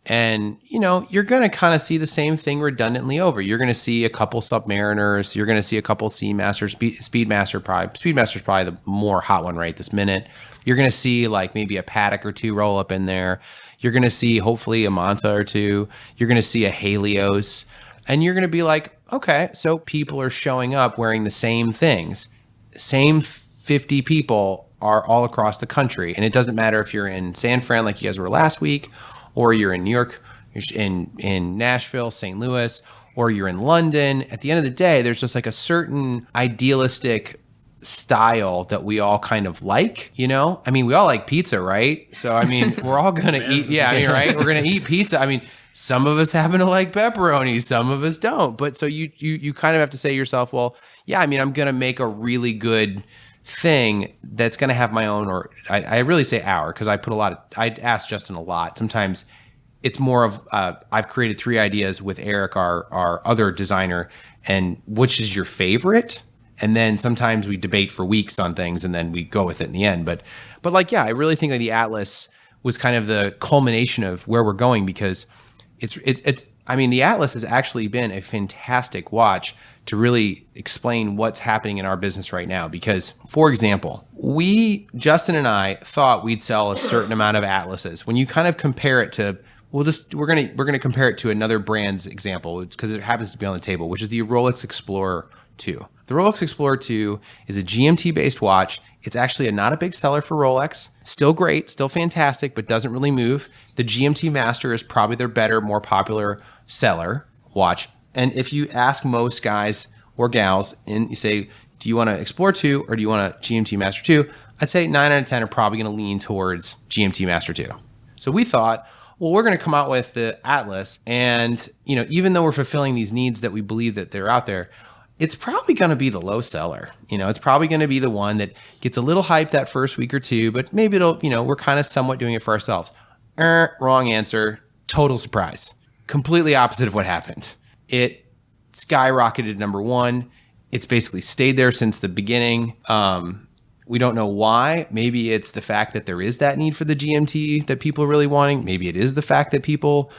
[SPEAKER 5] And, you're going to kind of see the same thing redundantly over. You're going to see a couple Submariners. You're going to see a couple Seamasters, Speedmaster probably. Speedmaster's probably the more hot one right this minute. You're going to see like maybe a Patek or 2 roll up in there. You're going to see hopefully a Monta or 2. You're going to see a Helios. And you're going to be like, okay, so people are showing up wearing the same things. Same 50 people are all across the country. And it doesn't matter if you're in San Fran like you guys were last week, or you're in New York, you're in Nashville, St. Louis, or you're in London. At the end of the day, there's just like a certain idealistic style that we all kind of like, I mean, we all like pizza, right? So, I mean, we're all going to eat, right? We're going to eat pizza. I mean, some of us happen to like pepperoni, some of us don't. But so you kind of have to say to yourself, well, yeah, I mean, I'm going to make a really good thing that's going to have my own, or I really say our, because I ask Justin a lot. Sometimes it's more of I've created 3 ideas with Eric, our other designer, and which is your favorite? And then sometimes we debate for weeks on things, and then we go with it in the end. But like, yeah, I really think that the Atlas was kind of the culmination of where we're going, because it's I mean, the Atlas has actually been a fantastic watch to really explain what's happening in our business right now. Because, for example, Justin and I thought we'd sell a certain amount of Atlases. When you kind of compare it to, we're gonna compare it to another brand's example, because it happens to be on the table, which is the Rolex Explorer 2. The Rolex Explorer 2 is a GMT-based watch. It's actually not a big seller for Rolex. Still great, still fantastic, but doesn't really move. The GMT Master is probably their better, more popular seller watch. And if you ask most guys or gals and you say, do you want to Explorer 2 or do you want a GMT Master 2? I'd say 9 out of 10 are probably going to lean towards GMT Master 2. So we thought, well, we're going to come out with the Atlas, and even though we're fulfilling these needs that we believe that they're out there, it's probably going to be the low seller. It's probably going to be the one that gets a little hype that first week or two, but maybe it'll, we're kind of somewhat doing it for ourselves. Wrong answer. Total surprise. Completely opposite of what happened. It skyrocketed number 1. It's basically stayed there since the beginning. We don't know why. Maybe it's the fact that there is that need for the GMT that people are really wanting. Maybe it is the fact that people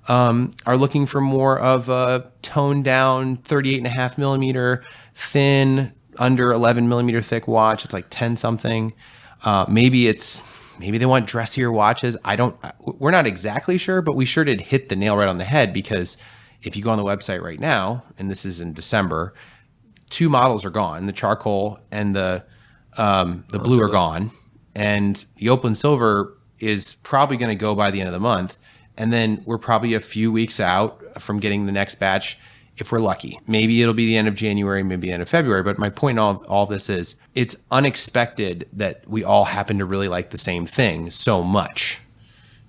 [SPEAKER 5] are looking for more of a toned down 38.5 millimeter thin, under 11 millimeter thick watch. It's like 10 something. Maybe they want dressier watches. We're not exactly sure, but we sure did hit the nail right on the head, because if you go on the website right now, and this is in December, 2 models are gone. The charcoal and the blue are gone. And the Opalyn Silver is probably going to go by the end of the month. And then we're probably a few weeks out from getting the next batch, if we're lucky. Maybe it'll be the end of January, maybe the end of February. But my point in all this is, it's unexpected that we all happen to really like the same thing so much.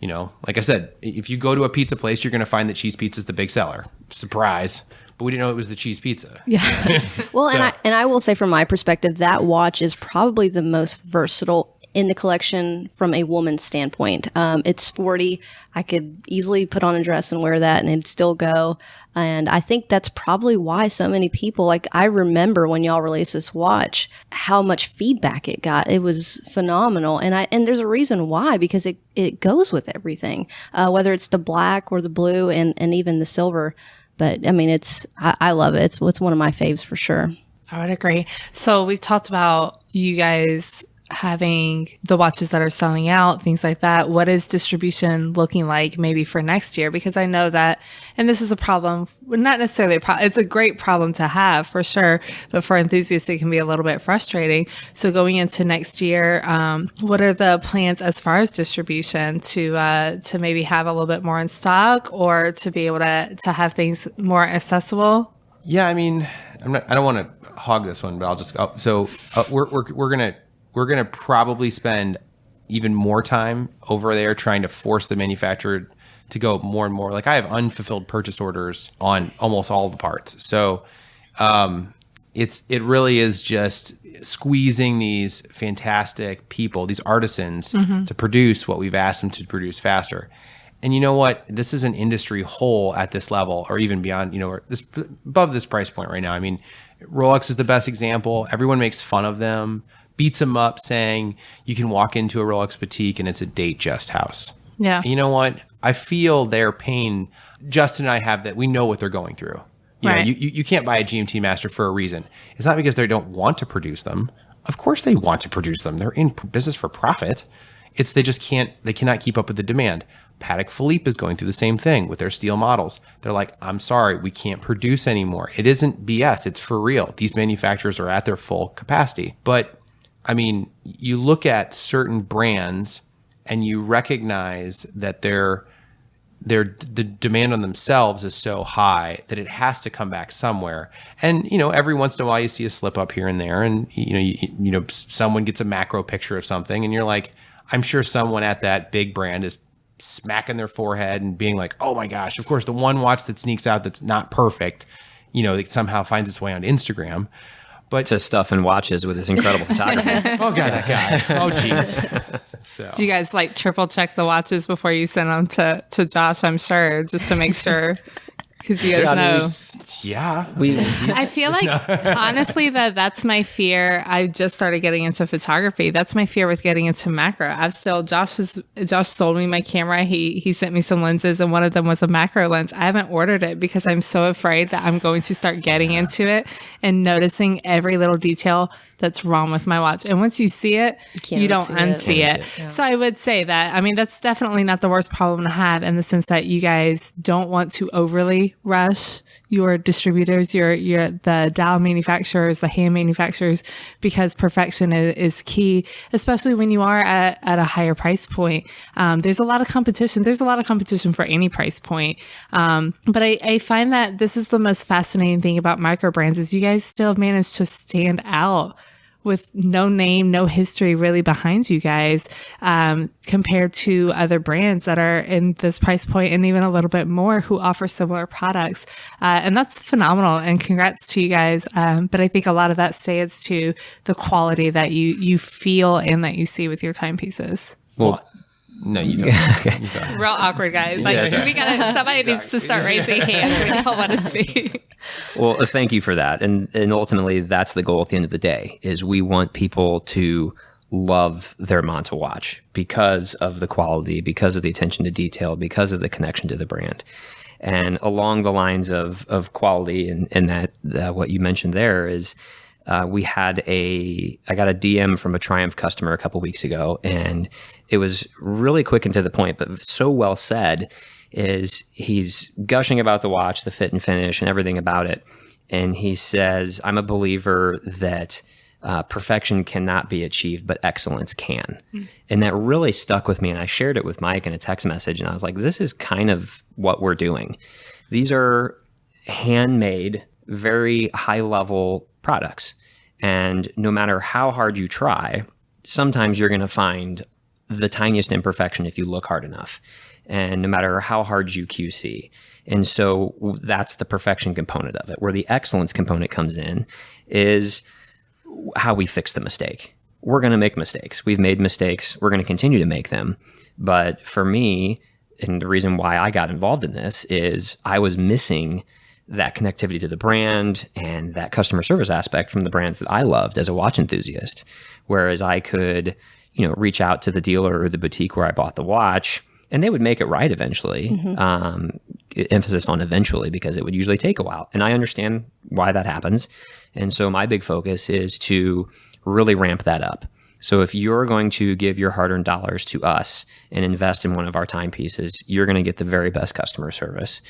[SPEAKER 5] Like I said, if you go to a pizza place, you're going to find that cheese pizza is the big seller. Surprise. But we didn't know it was the cheese pizza.
[SPEAKER 1] Yeah. Well, and I will say, from my perspective, that watch is probably the most versatile in the collection from a woman's standpoint. It's sporty. I could easily put on a dress and wear that and it'd still go. And I think that's probably why so many people, like, I remember when y'all released this watch, how much feedback it got. It was phenomenal. And there's a reason why, because it goes with everything, whether it's the black or the blue and even the silver. But I mean, I love it. It's one of my faves for sure.
[SPEAKER 2] I would agree. So we've talked about you guys having the watches that are selling out, things like that. What is distribution looking like maybe for next year? Because I know that, and this is a problem, not necessarily a problem, it's a great problem to have for sure, but for enthusiasts, it can be a little bit frustrating. So going into next year, what are the plans as far as distribution to maybe have a little bit more in stock, or to be able to have things more accessible?
[SPEAKER 5] Yeah, I mean, I don't want to hog this one, but I'll just, we're going to probably spend even more time over there trying to force the manufacturer to go more and more. Like, I have unfulfilled purchase orders on almost all the parts. So it really is just squeezing these fantastic people, these artisans, to produce what we've asked them to produce faster. And you know what? This is an industry whole at this level, or even beyond, above this price point right now. I mean, Rolex is the best example. Everyone makes fun of them, beats them up, saying you can walk into a Rolex boutique and it's a Datejust house.
[SPEAKER 2] Yeah.
[SPEAKER 5] And you know what? I feel their pain. Justin and I have that. We know what they're going through. You can't buy a GMT Master for a reason. It's not because they don't want to produce them. Of course they want to produce them. They're in business for profit. It's they cannot keep up with the demand. Patek Philippe is going through the same thing with their steel models. They're like, I'm sorry, we can't produce anymore. It isn't BS. It's for real. These manufacturers are at their full capacity. But I mean, you look at certain brands and you recognize that the demand on themselves is so high that it has to come back somewhere. And, every once in a while you see a slip up here and there, and, someone gets a macro picture of something and you're like, I'm sure someone at that big brand is smacking their forehead and being like, oh my gosh, of course, the one watch that sneaks out that's not perfect, that somehow finds its way on Instagram.
[SPEAKER 4] to stuff and watches with his incredible photography.
[SPEAKER 5] Oh God, that guy. Oh jeez. So
[SPEAKER 2] Do you guys like triple check the watches before you send them to Josh? I'm sure, just to make sure, because you guys know.
[SPEAKER 5] yeah.
[SPEAKER 2] I feel like honestly that's my fear. I just started getting into photography. That's my fear with getting into macro. Josh sold me my camera. He sent me some lenses, and one of them was a macro lens. I haven't ordered it because I'm so afraid that I'm going to start getting into it and noticing every little detail that's wrong with my watch. And once you see it, you don't unsee it.
[SPEAKER 1] Yeah.
[SPEAKER 2] So I would say that, I mean, that's definitely not the worst problem to have, in the sense that you guys don't want to overly rush your distributors, the dial manufacturers, the hand manufacturers, because perfection is key, especially when you are at a higher price point. There's a lot of competition. There's a lot of competition for any price point. But I find that this is the most fascinating thing about micro brands, is you guys still manage to stand out with no name, no history really behind you guys, compared to other brands that are in this price point and even a little bit more, who offer similar products. And that's phenomenal, and congrats to you guys. But I think a lot of that stands to the quality that you feel and that you see with your timepieces.
[SPEAKER 5] Well, no, you don't. You don't.
[SPEAKER 2] Real awkward, guys. Like, somebody needs to start raising hands when y'all want to speak.
[SPEAKER 4] Well, thank you for that. And ultimately, that's the goal at the end of the day, is we want people to love their Monta watch because of the quality, because of the attention to detail, because of the connection to the brand. And along the lines of quality and that what you mentioned there is, I got a DM from a Triumph customer a couple weeks ago, and it was really quick and to the point, but so well said. Is he's gushing about the watch, the fit and finish and everything about it. And he says, I'm a believer that perfection cannot be achieved, but excellence can. And that really stuck with me. And I shared it with Mike in a text message, and I was like, this is kind of what we're doing. These are handmade, very high level products. And no matter how hard you try, sometimes you're going to find the tiniest imperfection if you look hard enough. And no matter how hard you QC. And so that's the perfection component of it. Where the excellence component comes in is how we fix the mistake. We're going to make mistakes. We've made mistakes. We're going to continue to make them. But for me, and the reason why I got involved in this, is I was missing that connectivity to the brand and that customer service aspect from the brands that I loved as a watch enthusiast. Whereas I could, reach out to the dealer or the boutique where I bought the watch, and they would make it right eventually. Emphasis on eventually, because it would usually take a while. And I understand why that happens. And so my big focus is to really ramp that up. So if you're going to give your hard-earned dollars to us and invest in one of our timepieces, you're going to get the very best customer service.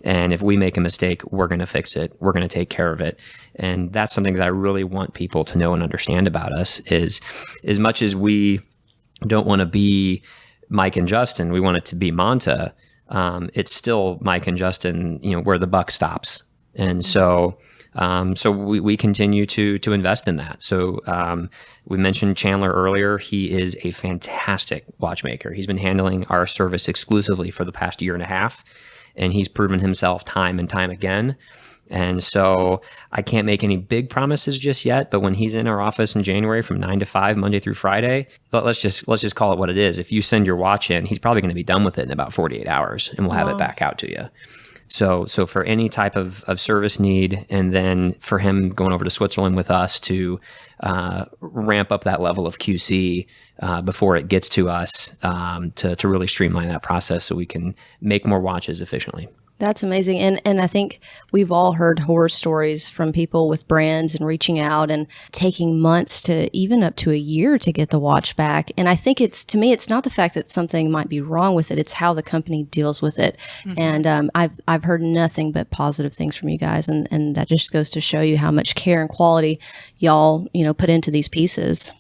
[SPEAKER 4] And if we make a mistake, we're going to fix it. We're going to take care of it. And that's something that I really want people to know and understand about us, is as much as we don't want to be Mike and Justin, we want it to be Monta. It's still Mike and Justin, where the buck stops. And so we continue to invest in that. So we mentioned Chandler earlier. He is a fantastic watchmaker. He's been handling our service exclusively for the past year and a half, and he's proven himself time and time again. And so I can't make any big promises just yet, but when he's in our office in January from 9 to 5, Monday through Friday, let's just call it what it is. If you send your watch in, he's probably going to be done with it in about 48 hours, and we'll have it back out to you. So for any type of service need, and then for him going over to Switzerland with us to ramp up that level of QC before it gets to us, to really streamline that process so we can make more watches efficiently.
[SPEAKER 1] That's amazing. And I think we've all heard horror stories from people with brands and reaching out and taking months to even up to a year to get the watch back. And I think to me, it's not the fact that something might be wrong with it. It's how the company deals with it. And I've heard nothing but positive things from you guys. And that just goes to show you how much care and quality y'all, put into these pieces.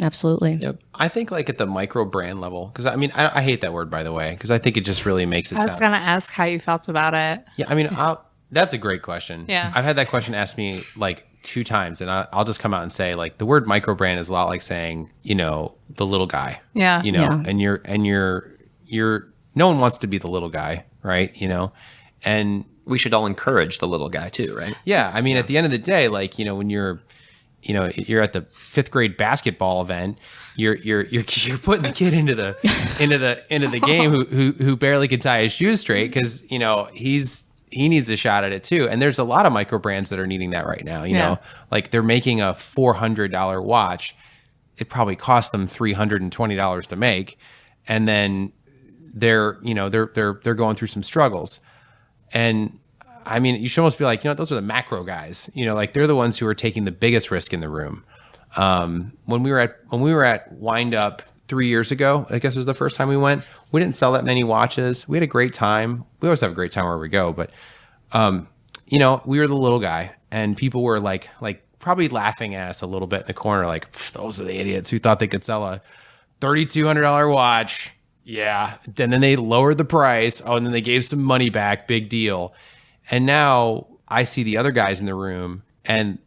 [SPEAKER 1] Absolutely.
[SPEAKER 5] Yep. I think like at the micro brand level, because I hate that word, by the way, because I think it just really makes it
[SPEAKER 2] I was going to ask how you felt about it.
[SPEAKER 5] Yeah, that's a great question.
[SPEAKER 2] Yeah.
[SPEAKER 5] I've had that question asked me like 2 times, and I'll just come out and say, like, the word micro brand is a lot like saying, the little guy.
[SPEAKER 2] Yeah.
[SPEAKER 5] And you're no one wants to be the little guy, right? And
[SPEAKER 4] we should all encourage the little guy too, right?
[SPEAKER 5] Yeah. At the end of the day, like, when you're you're at the 5th grade basketball event. You're putting the kid into the game who barely can tie his shoes straight because he needs a shot at it too. And there's a lot of micro brands that are needing that right now. You know, like they're making a $400 watch. It probably cost them $320 to make, and then they're going through some struggles. And I mean, you should almost be like, those are the macro guys. Like they're the ones who are taking the biggest risk in the room. When we were at Wind Up 3 years ago, I guess was the first time we went. We didn't sell that many watches. We had a great time. We always have a great time wherever we go, but we were the little guy, and people were like probably laughing at us a little bit in the corner, like, those are the idiots who thought they could sell a $3,200 watch. Yeah. And then they lowered the price. Oh, and then they gave some money back. Big deal. And now I see the other guys in the room, and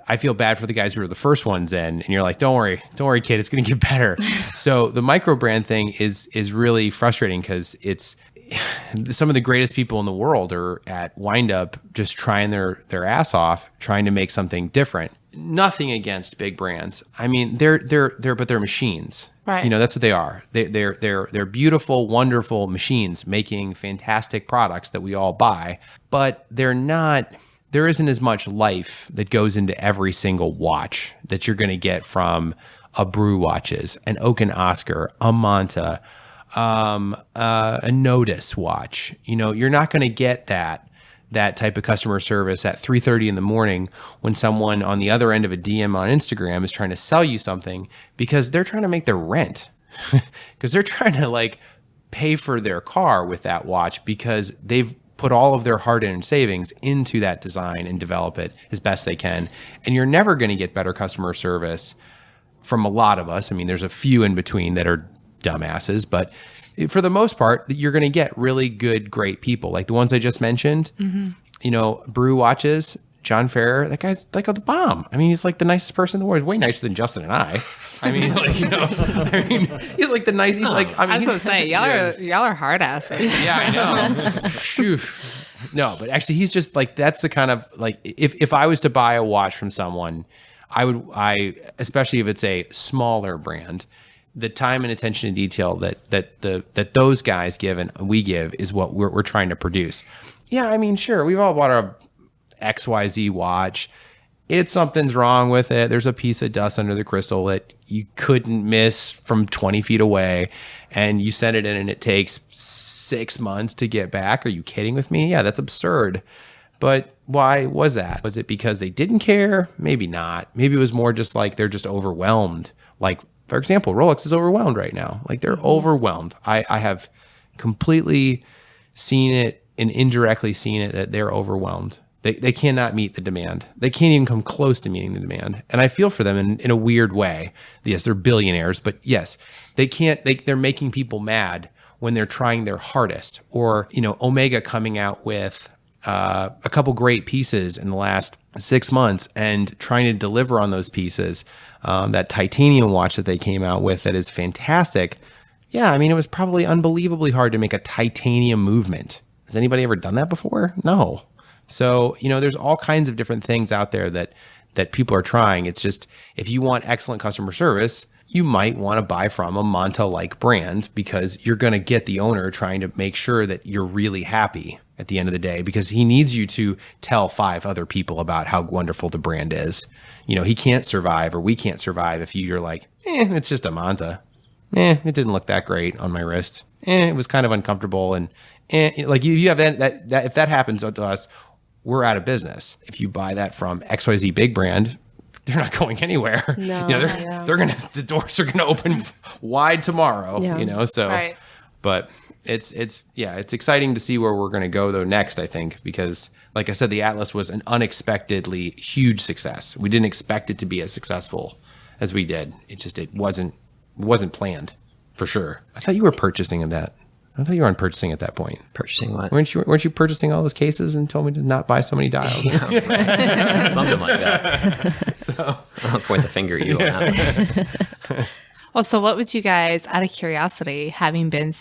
[SPEAKER 5] I feel bad for the guys who are the first ones in, and you're like, don't worry, kid, it's going to get better. So the micro brand thing is really frustrating because it's some of the greatest people in the world are at Wind Up just trying their ass off, trying to make something different. Nothing against big brands. I mean, but they're machines.
[SPEAKER 2] Right.
[SPEAKER 5] That's what they are. They're beautiful, wonderful machines making fantastic products that we all buy, but they're not. There isn't as much life that goes into every single watch that you're going to get from a Brew Watches, an Oak and Oscar, a Monta, a Notice watch. You're not going to get that type of customer service at 3:30 in the morning when someone on the other end of a DM on Instagram is trying to sell you something because they're trying to make their rent, because they're trying to pay for their car with that watch because they've put all of their hard-earned savings into that design and develop it as best they can. And you're never going to get better customer service from a lot of us. I mean, there's a few in between that are dumbasses, but for the most part, you're going to get really good, great people like the ones I just mentioned. Mm-hmm. Brew Watches, John Ferrer, that guy's like the bomb. I mean, he's like the nicest person in the world. He's way nicer than Justin and I. I mean, he's like the nicest. He's like,
[SPEAKER 2] I was going to say, y'all are hard asses.
[SPEAKER 5] Yeah, I know. Phew. No, but actually, he's just like, that's the kind of if I was to buy a watch from someone, I especially if it's a smaller brand, the time and attention to detail that those guys give and we give is what we're trying to produce. Yeah, I mean, sure, we've all bought a XYZ watch. Something's wrong with it. There's a piece of dust under the crystal that you couldn't miss from 20 feet away, and you send it in and it takes 6 months to get back. Are you kidding with me? Yeah, that's absurd. But why was that? Was it because they didn't care? Maybe not. Maybe it was more just like they're just overwhelmed. Like, for example, Rolex is overwhelmed right now. Like, they're overwhelmed. I have completely seen it and indirectly seen it that they're overwhelmed. They cannot meet the demand. They can't even come close to meeting the demand. And I feel for them in a weird way. Yes, they're billionaires, but yes, they can't. They're making people mad when they're trying their hardest. Or, Omega coming out with a couple great pieces in the last 6 months and trying to deliver on those pieces. That titanium watch that they came out with that is fantastic. Yeah, I mean, it was probably unbelievably hard to make a titanium movement. Has anybody ever done that before? No. So, there's all kinds of different things out there that people are trying. It's just, if you want excellent customer service, you might want to buy from a Monta-like brand because you're going to get the owner trying to make sure that you're really happy at the end of the day, because he needs you to tell 5 other people about how wonderful the brand is. He can't survive, or we can't survive if you're like, it's just a Monta. It didn't look that great on my wrist. It was kind of uncomfortable. And like you have that if that happens to us, we're out of business. If you buy that from XYZ big brand, they're not going anywhere.
[SPEAKER 1] No,
[SPEAKER 5] the doors are gonna open wide tomorrow.
[SPEAKER 1] Yeah.
[SPEAKER 5] So,
[SPEAKER 2] right.
[SPEAKER 5] But it's exciting to see where we're gonna go though next. I think because, like I said, the Atlas was an unexpectedly huge success. We didn't expect it to be as successful as we did. It wasn't planned for sure. I thought you were purchasing that. I thought you were on purchasing at that point.
[SPEAKER 4] Purchasing what?
[SPEAKER 5] Weren't you purchasing all those cases and told me to not buy so many dials?
[SPEAKER 4] Yeah, something like that. So I'll point the finger at you on that one.
[SPEAKER 2] Well, so what would you guys, out of curiosity, having been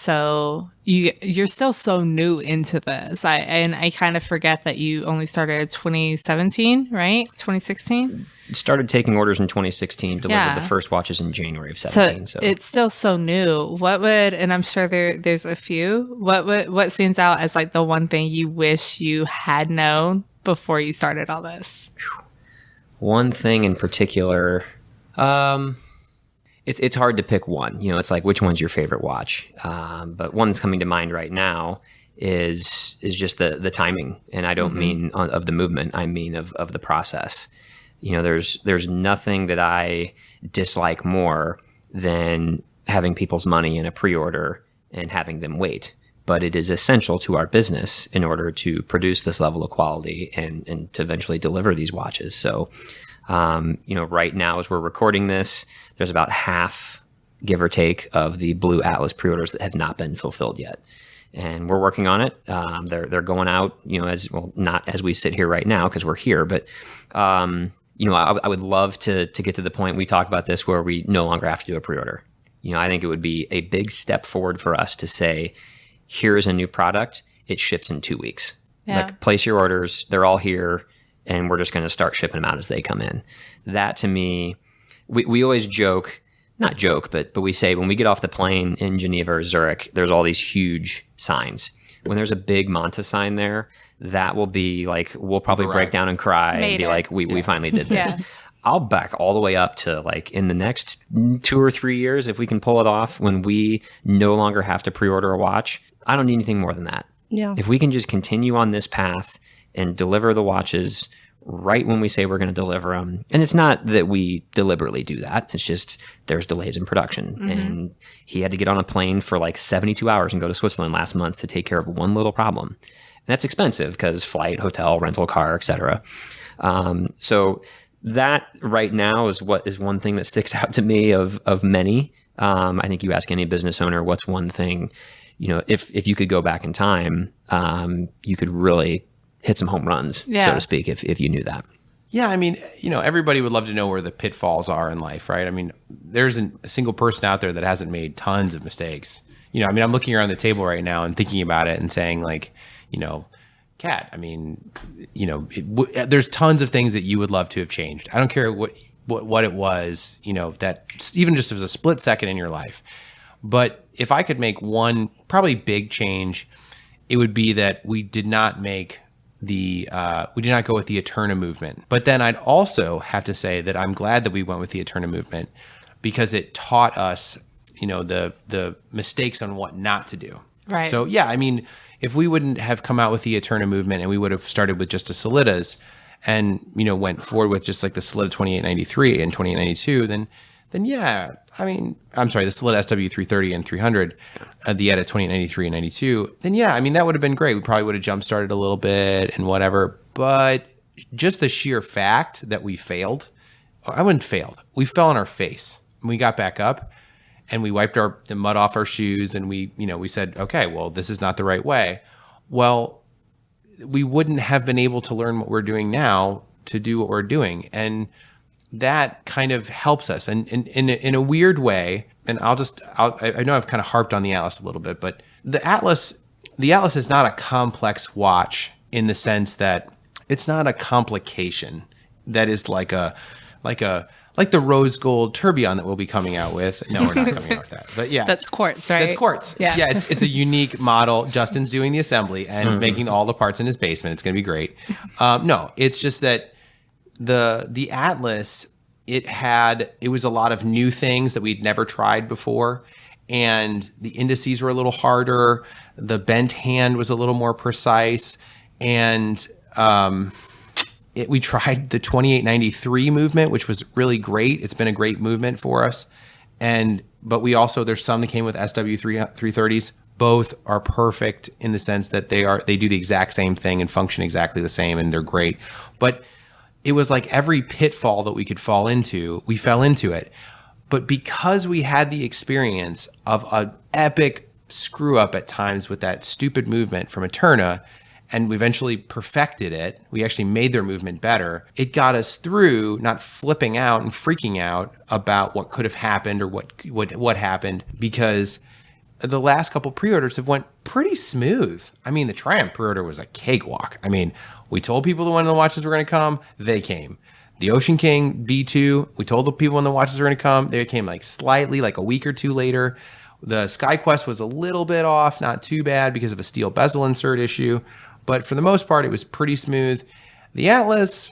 [SPEAKER 2] you're still so new into this. I kind of forget that you only started 2017, right? 2016?
[SPEAKER 4] Started taking orders in 2016, delivered the first watches in January of 17.
[SPEAKER 2] So it's still so new. And I'm sure there's a few, what stands out as like the one thing you wish you had known before you started all this?
[SPEAKER 4] One thing in particular, it's hard to pick one. It's like, which one's your favorite watch? But one that's coming to mind right now is just the timing. And I don't mean of the movement. I mean of the process. There's nothing that I dislike more than having people's money in a pre-order and having them wait. But it is essential to our business in order to produce this level of quality and to eventually deliver these watches. So, right now as we're recording this, there's about half, give or take, of the Blue Atlas pre-orders that have not been fulfilled yet. And we're working on it. They're going out, not as we sit here right now because we're here, but, I would love to get to the point we talk about this where we no longer have to do a pre-order. I think it would be a big step forward for us to say, here's a new product. It ships in 2 weeks.
[SPEAKER 2] Yeah.
[SPEAKER 4] Like, place your orders. They're all here. And we're just going to start shipping them out as they come in. That, to me, we always not joke, but we say when we get off the plane in Geneva or Zurich, there's all these huge signs. When there's a big Monta sign there, that will be like, we'll probably break down and cry and be like, we finally did this. Yeah. I'll back all the way up to like in the next 2 or 3 years, if we can pull it off, when we no longer have to pre-order a watch. I don't need anything more than that.
[SPEAKER 1] Yeah.
[SPEAKER 4] If we can just continue on this path and deliver the watches right when we say we're going to deliver them. And it's not that we deliberately do that. It's just there's delays in production. Mm-hmm. And he had to get on a plane for like 72 hours and go to Switzerland last month to take care of one little problem. And that's expensive because flight, hotel, rental car, etc. So that right now is one thing that sticks out to me of many. I think you ask any business owner, what's one thing, if you could go back in time, you could really hit some home runs, so to speak, if you knew that.
[SPEAKER 5] Yeah, I mean, everybody would love to know where the pitfalls are in life, right? I mean, there isn't a single person out there that hasn't made tons of mistakes. I'm looking around the table right now and thinking about it and saying like, Kat, I mean, there's tons of things that you would love to have changed. I don't care what it was, that even just as a split second in your life. But if I could make one probably big change, it would be that we did not go with the Eterna movement. But then I'd also have to say that I'm glad that we went with the Eterna movement because it taught us, the mistakes on what not to do.
[SPEAKER 2] Right.
[SPEAKER 5] So yeah, I mean, if we wouldn't have come out with the Eterna movement and we would have started with just the Solitas and, went forward with just like the Solita 2893 and 2892, then yeah, I mean, I'm sorry, the Solita SW330 and 300, the ETA 2893 and 92, then yeah, I mean, that would have been great. We probably would have jump started a little bit and whatever, but just the sheer fact that we failed, I wouldn't failed. We fell on our face and we got back up and we wiped the mud off our shoes and we said, okay, well, this is not the right way. Well, we wouldn't have been able to learn what we're doing now to do what we're doing. And that kind of helps us. And in a weird way, and I know I've kind of harped on the Atlas a little bit, but the Atlas is not a complex watch in the sense that it's not a complication that is like the rose gold tourbillon that we'll be coming out with. No, we're not coming out with that. But yeah.
[SPEAKER 2] That's quartz, right?
[SPEAKER 5] That's quartz.
[SPEAKER 2] Yeah.
[SPEAKER 5] Yeah, it's a unique model. Justin's doing the assembly and making all the parts in his basement. It's going to be great. No, it's just that the Atlas, it was a lot of new things that we'd never tried before. And the indices were a little harder. The bent hand was a little more precise. And we tried the 2893 movement, which was really great. It's been a great movement for us. But we also, there's some that came with SW330s. Both are perfect in the sense that they do the exact same thing and function exactly the same, and they're great. But it was like every pitfall that we could fall into, we fell into it. But because we had the experience of an epic screw up at times with that stupid movement from Eterna, and we eventually perfected it. We actually made their movement better. It got us through not flipping out and freaking out about what could have happened or what happened, because the last couple pre-orders have went pretty smooth. I mean, the Triumph pre-order was a cakewalk. I mean, we told people when the watches were going to come, they came. The Ocean King B2, we told the people when the watches were going to come, they came like slightly, like a week or two later. The SkyQuest was a little bit off, not too bad because of a steel bezel insert issue. But for the most part, it was pretty smooth. The Atlas,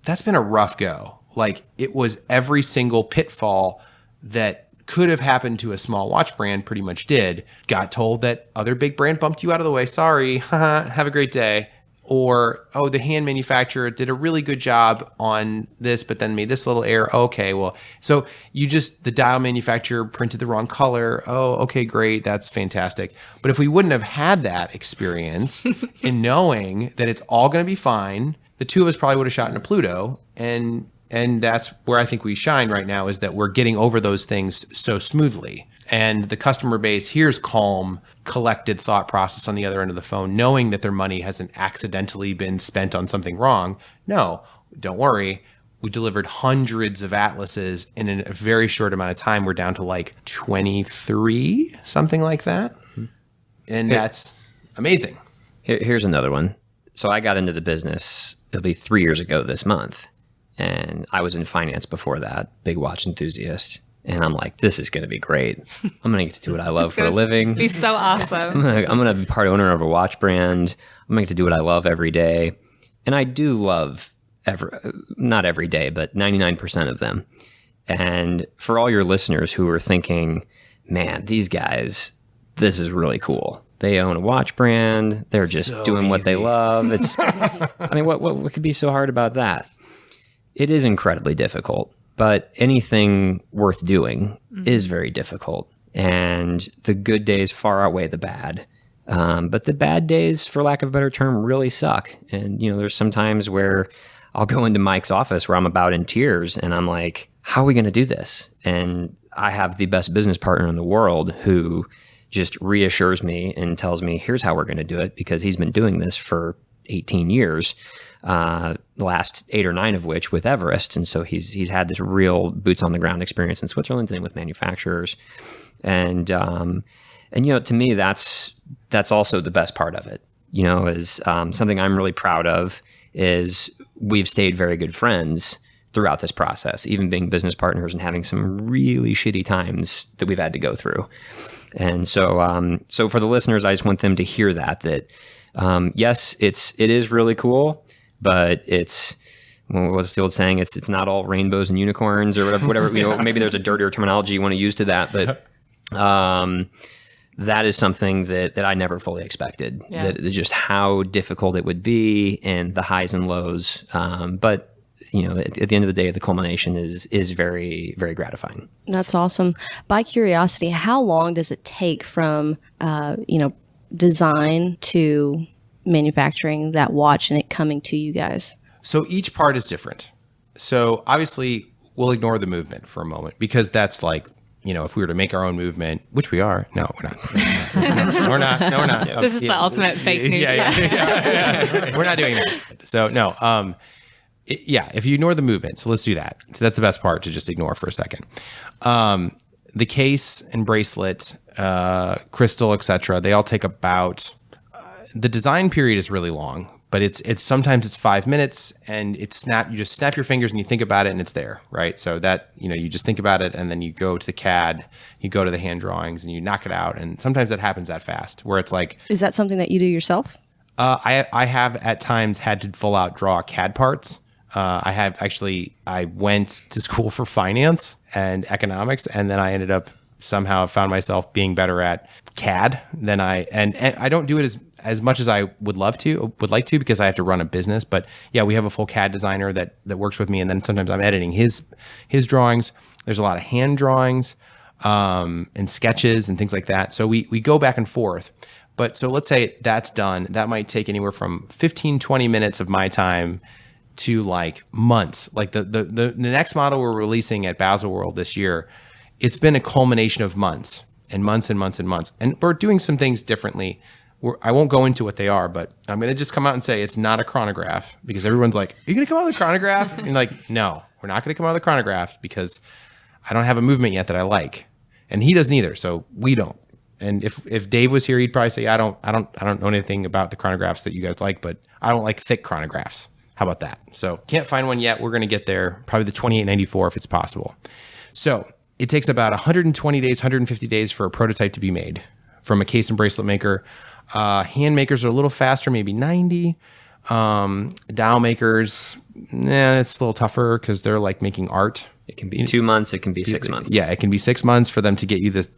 [SPEAKER 5] that's been a rough go. Like, it was every single pitfall that could have happened to a small watch brand pretty much did. Got told that other big brand bumped you out of the way. Sorry, have a great day. Or, oh, the hand manufacturer did a really good job on this, but then made this little error. Okay, well, so the dial manufacturer printed the wrong color. Oh, okay, great. That's fantastic. But if we wouldn't have had that experience in knowing that it's all going to be fine, the two of us probably would have shot into Pluto. And that's where I think we shine right now, is that we're getting over those things so smoothly. And the customer base hears calm, collected thought process on the other end of the phone, knowing that their money hasn't accidentally been spent on something wrong. No, don't worry. We delivered hundreds of Atlases in a very short amount of time. We're down to like 23, something like that. And that's amazing.
[SPEAKER 4] Here's another one. So I got into the business, it'll be 3 years ago this month. And I was in finance before that, big watch enthusiast. And I'm like, this is going to be great. I'm going to get to do what I love for a living.
[SPEAKER 2] Be so awesome.
[SPEAKER 4] I'm going to be part owner of a watch brand. I'm going to get to do what I love every day. And I do love, not every day, but 99% of them. And for all your listeners who are thinking, man, these guys, this is really cool. They own a watch brand. They're just doing what they love. It's, I mean, what could be so hard about that? It is incredibly difficult. But anything worth doing is very difficult. And the good days far outweigh the bad. But the bad days, for lack of a better term, really suck. And, there's some times where I'll go into Mike's office where I'm about in tears and I'm like, how are we going to do this? And I have the best business partner in the world who just reassures me and tells me, here's how we're going to do it, because he's been doing this for 18 years. The last 8 or 9 of which with Everest. And so he's had this real boots on the ground experience in Switzerland and with manufacturers. And to me, that's also the best part of it, is something I'm really proud of is we've stayed very good friends throughout this process, even being business partners and having some really shitty times that we've had to go through. And so for the listeners, I just want them to hear that yes, it is really cool. But it's, what's the old saying? It's not all rainbows and unicorns or whatever. Maybe there's a dirtier terminology you want to use to that, but that is something that I never fully expected. Yeah. That just how difficult it would be and the highs and lows. But at the end of the day, the culmination is very, very gratifying.
[SPEAKER 1] That's awesome. By curiosity, how long does it take from design to manufacturing that watch and it coming to you guys?
[SPEAKER 5] So each part is different. So obviously we'll ignore the movement for a moment, because that's like, if we were to make our own movement, which we are. No, we're not. We're not.
[SPEAKER 2] This is the ultimate fake news.
[SPEAKER 5] Yeah. We're not doing that. So no. If you ignore the movement, so let's do that. So that's the best part, to just ignore for a second. The case and bracelet, crystal, etc. They all take about. The design period is really long, but it's sometimes it's 5 minutes, and you just snap your fingers and you think about it and it's there, right? So that, you just think about it and then you go to the CAD, you go to the hand drawings and you knock it out. And sometimes that happens that fast, where it's like,
[SPEAKER 1] is that something that you do yourself?
[SPEAKER 5] I have at times had to full out draw CAD parts. I went to school for finance and economics, and then I ended up somehow found myself being better at CAD than and I don't do it as much as I would like to, because I have to run a business. But yeah, we have a full CAD designer that works with me, and then sometimes I'm editing his drawings. There's a lot of hand drawings and sketches and things like that. So we go back and forth. But so let's say that's done. That might take anywhere from 15, 20 minutes of my time to like months. Like the next model we're releasing at Baselworld this year, it's been a culmination of months and months and months and months. And we're doing some things differently. I won't go into what they are, but I'm going to just come out and say it's not a chronograph, because everyone's like, are you going to come out with a chronograph? And like, no, we're not going to come out with a chronograph because I don't have a movement yet that I like. And he doesn't either. So we don't. And if Dave was here, he'd probably say, I don't know anything about the chronographs that you guys like, but I don't like thick chronographs. How about that? So can't find one yet. We're going to get there, probably the 2894 if it's possible. So it takes about 120 days, 150 days for a prototype to be made from a case and bracelet maker. Hand makers are a little faster, maybe 90. Dial makers, it's a little tougher because they're like making art.
[SPEAKER 4] It can be 2 months. It can be 6 months.
[SPEAKER 5] Yeah, it can be 6 months for them to get you this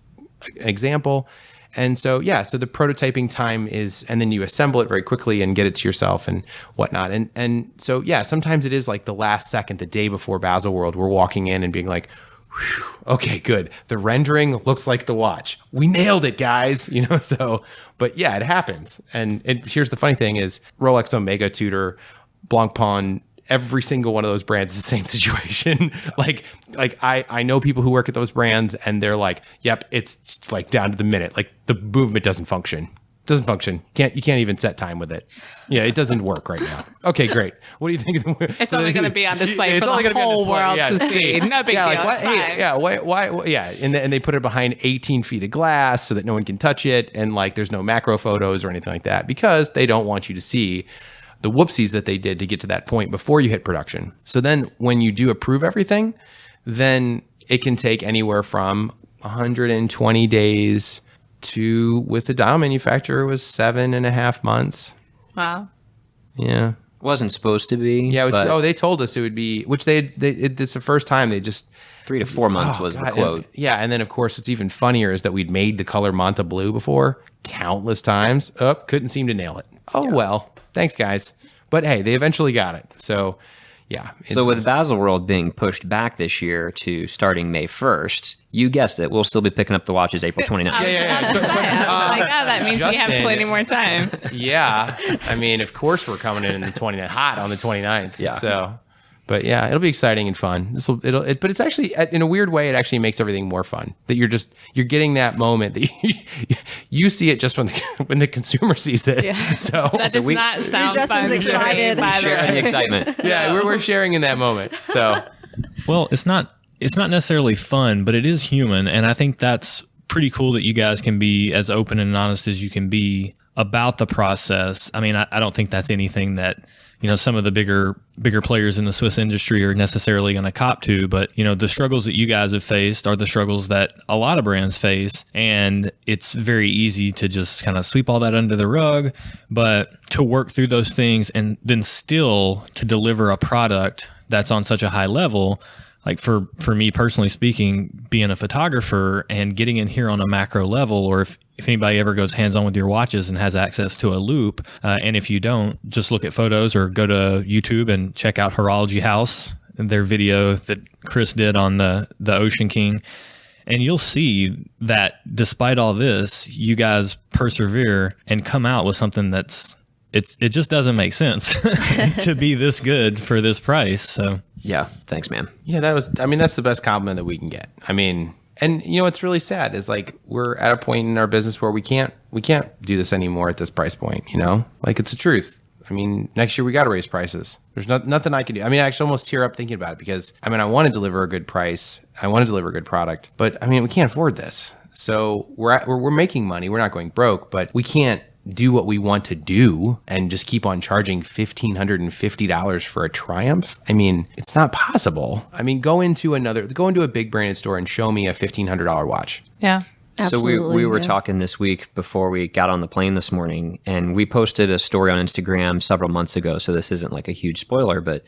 [SPEAKER 5] example. And so, so the prototyping time is, and then you assemble it very quickly and get it to yourself and whatnot. And so, sometimes it is like the last second, the day before Baselworld, we're walking in and being like, whew, okay, good. The rendering looks like the watch. We nailed it, guys. So, but it happens. And here's the funny thing is Rolex, Omega, Tudor, Blancpain, every single one of those brands is the same situation. like I know people who work at those brands and they're like, yep, it's like down to the minute. Like the movement doesn't function. You can't even set time with it. Yeah, it doesn't work right now. Okay, great. What do you think?
[SPEAKER 2] It's only going to be on display for the whole world to see. No big deal. It's fine.
[SPEAKER 5] Why? Yeah, and they put it behind 18 feet of glass so that no one can touch it, and like there's no macro photos or anything like that because they don't want you to see the whoopsies that they did to get to that point before you hit production. So then when you do approve everything, then it can take anywhere from 120 days to, with the dial manufacturer, was 7.5 months.
[SPEAKER 2] Wow.
[SPEAKER 5] Yeah.
[SPEAKER 4] Wasn't supposed to be.
[SPEAKER 5] Yeah. They told us it would be, which it's the first time they just
[SPEAKER 4] 3 to 4 months was the quote.
[SPEAKER 5] And then of course what's even funnier is that we'd made the color Monta blue before countless times. Couldn't seem to nail it. Well, thanks guys. But hey, they eventually got it. So
[SPEAKER 4] So with Baselworld being pushed back this year to starting May 1st, you guessed it, we'll still be picking up the watches April 29th.
[SPEAKER 2] That means you have plenty more time.
[SPEAKER 5] Yeah. I mean, of course we're coming in the 29th, hot on the 29th.
[SPEAKER 4] Yeah.
[SPEAKER 5] So, but it'll be exciting and fun. But it's actually, in a weird way, it actually makes everything more fun. That you're getting that moment that you see it just when the consumer sees it. Yeah. So
[SPEAKER 2] that does not sound
[SPEAKER 1] just
[SPEAKER 2] fun.
[SPEAKER 1] as excited.
[SPEAKER 4] Sharing the excitement.
[SPEAKER 5] Yeah, we're sharing in that moment. So,
[SPEAKER 3] well, it's not necessarily fun, but it is human, and I think that's pretty cool that you guys can be as open and honest as you can be about the process. I mean, I don't think that's anything that some of the bigger players in the Swiss industry are necessarily going to cop to, but the struggles that you guys have faced are the struggles that a lot of brands face, and it's very easy to just kind of sweep all that under the rug, but to work through those things and then still to deliver a product that's on such a high level. Like for me personally speaking, being a photographer and getting in here on a macro level, or if anybody ever goes hands-on with your watches and has access to a loop, and if you don't, just look at photos or go to YouTube and check out Horology House and their video that Chris did on the Ocean King. And you'll see that despite all this, you guys persevere and come out with something it just doesn't make sense to be this good for this price. So
[SPEAKER 4] yeah, thanks, man.
[SPEAKER 5] Yeah, that's the best compliment that we can get. I mean, and what's really sad is like we're at a point in our business where we can't do this anymore at this price point. Like it's the truth. I mean, next year we got to raise prices. There's nothing I can do. I mean, I actually almost tear up thinking about it because I want to deliver a good price. I want to deliver a good product, but I mean, we can't afford this. So we're making money. We're not going broke, but we can't do what we want to do and just keep on charging $1,550 for a Triumph. I mean, it's not possible. I mean, go into a big branded store and show me a $1,500 watch.
[SPEAKER 2] Yeah.
[SPEAKER 1] Absolutely,
[SPEAKER 4] so we were talking this week before we got on the plane this morning, and we posted a story on Instagram several months ago. So this isn't like a huge spoiler, but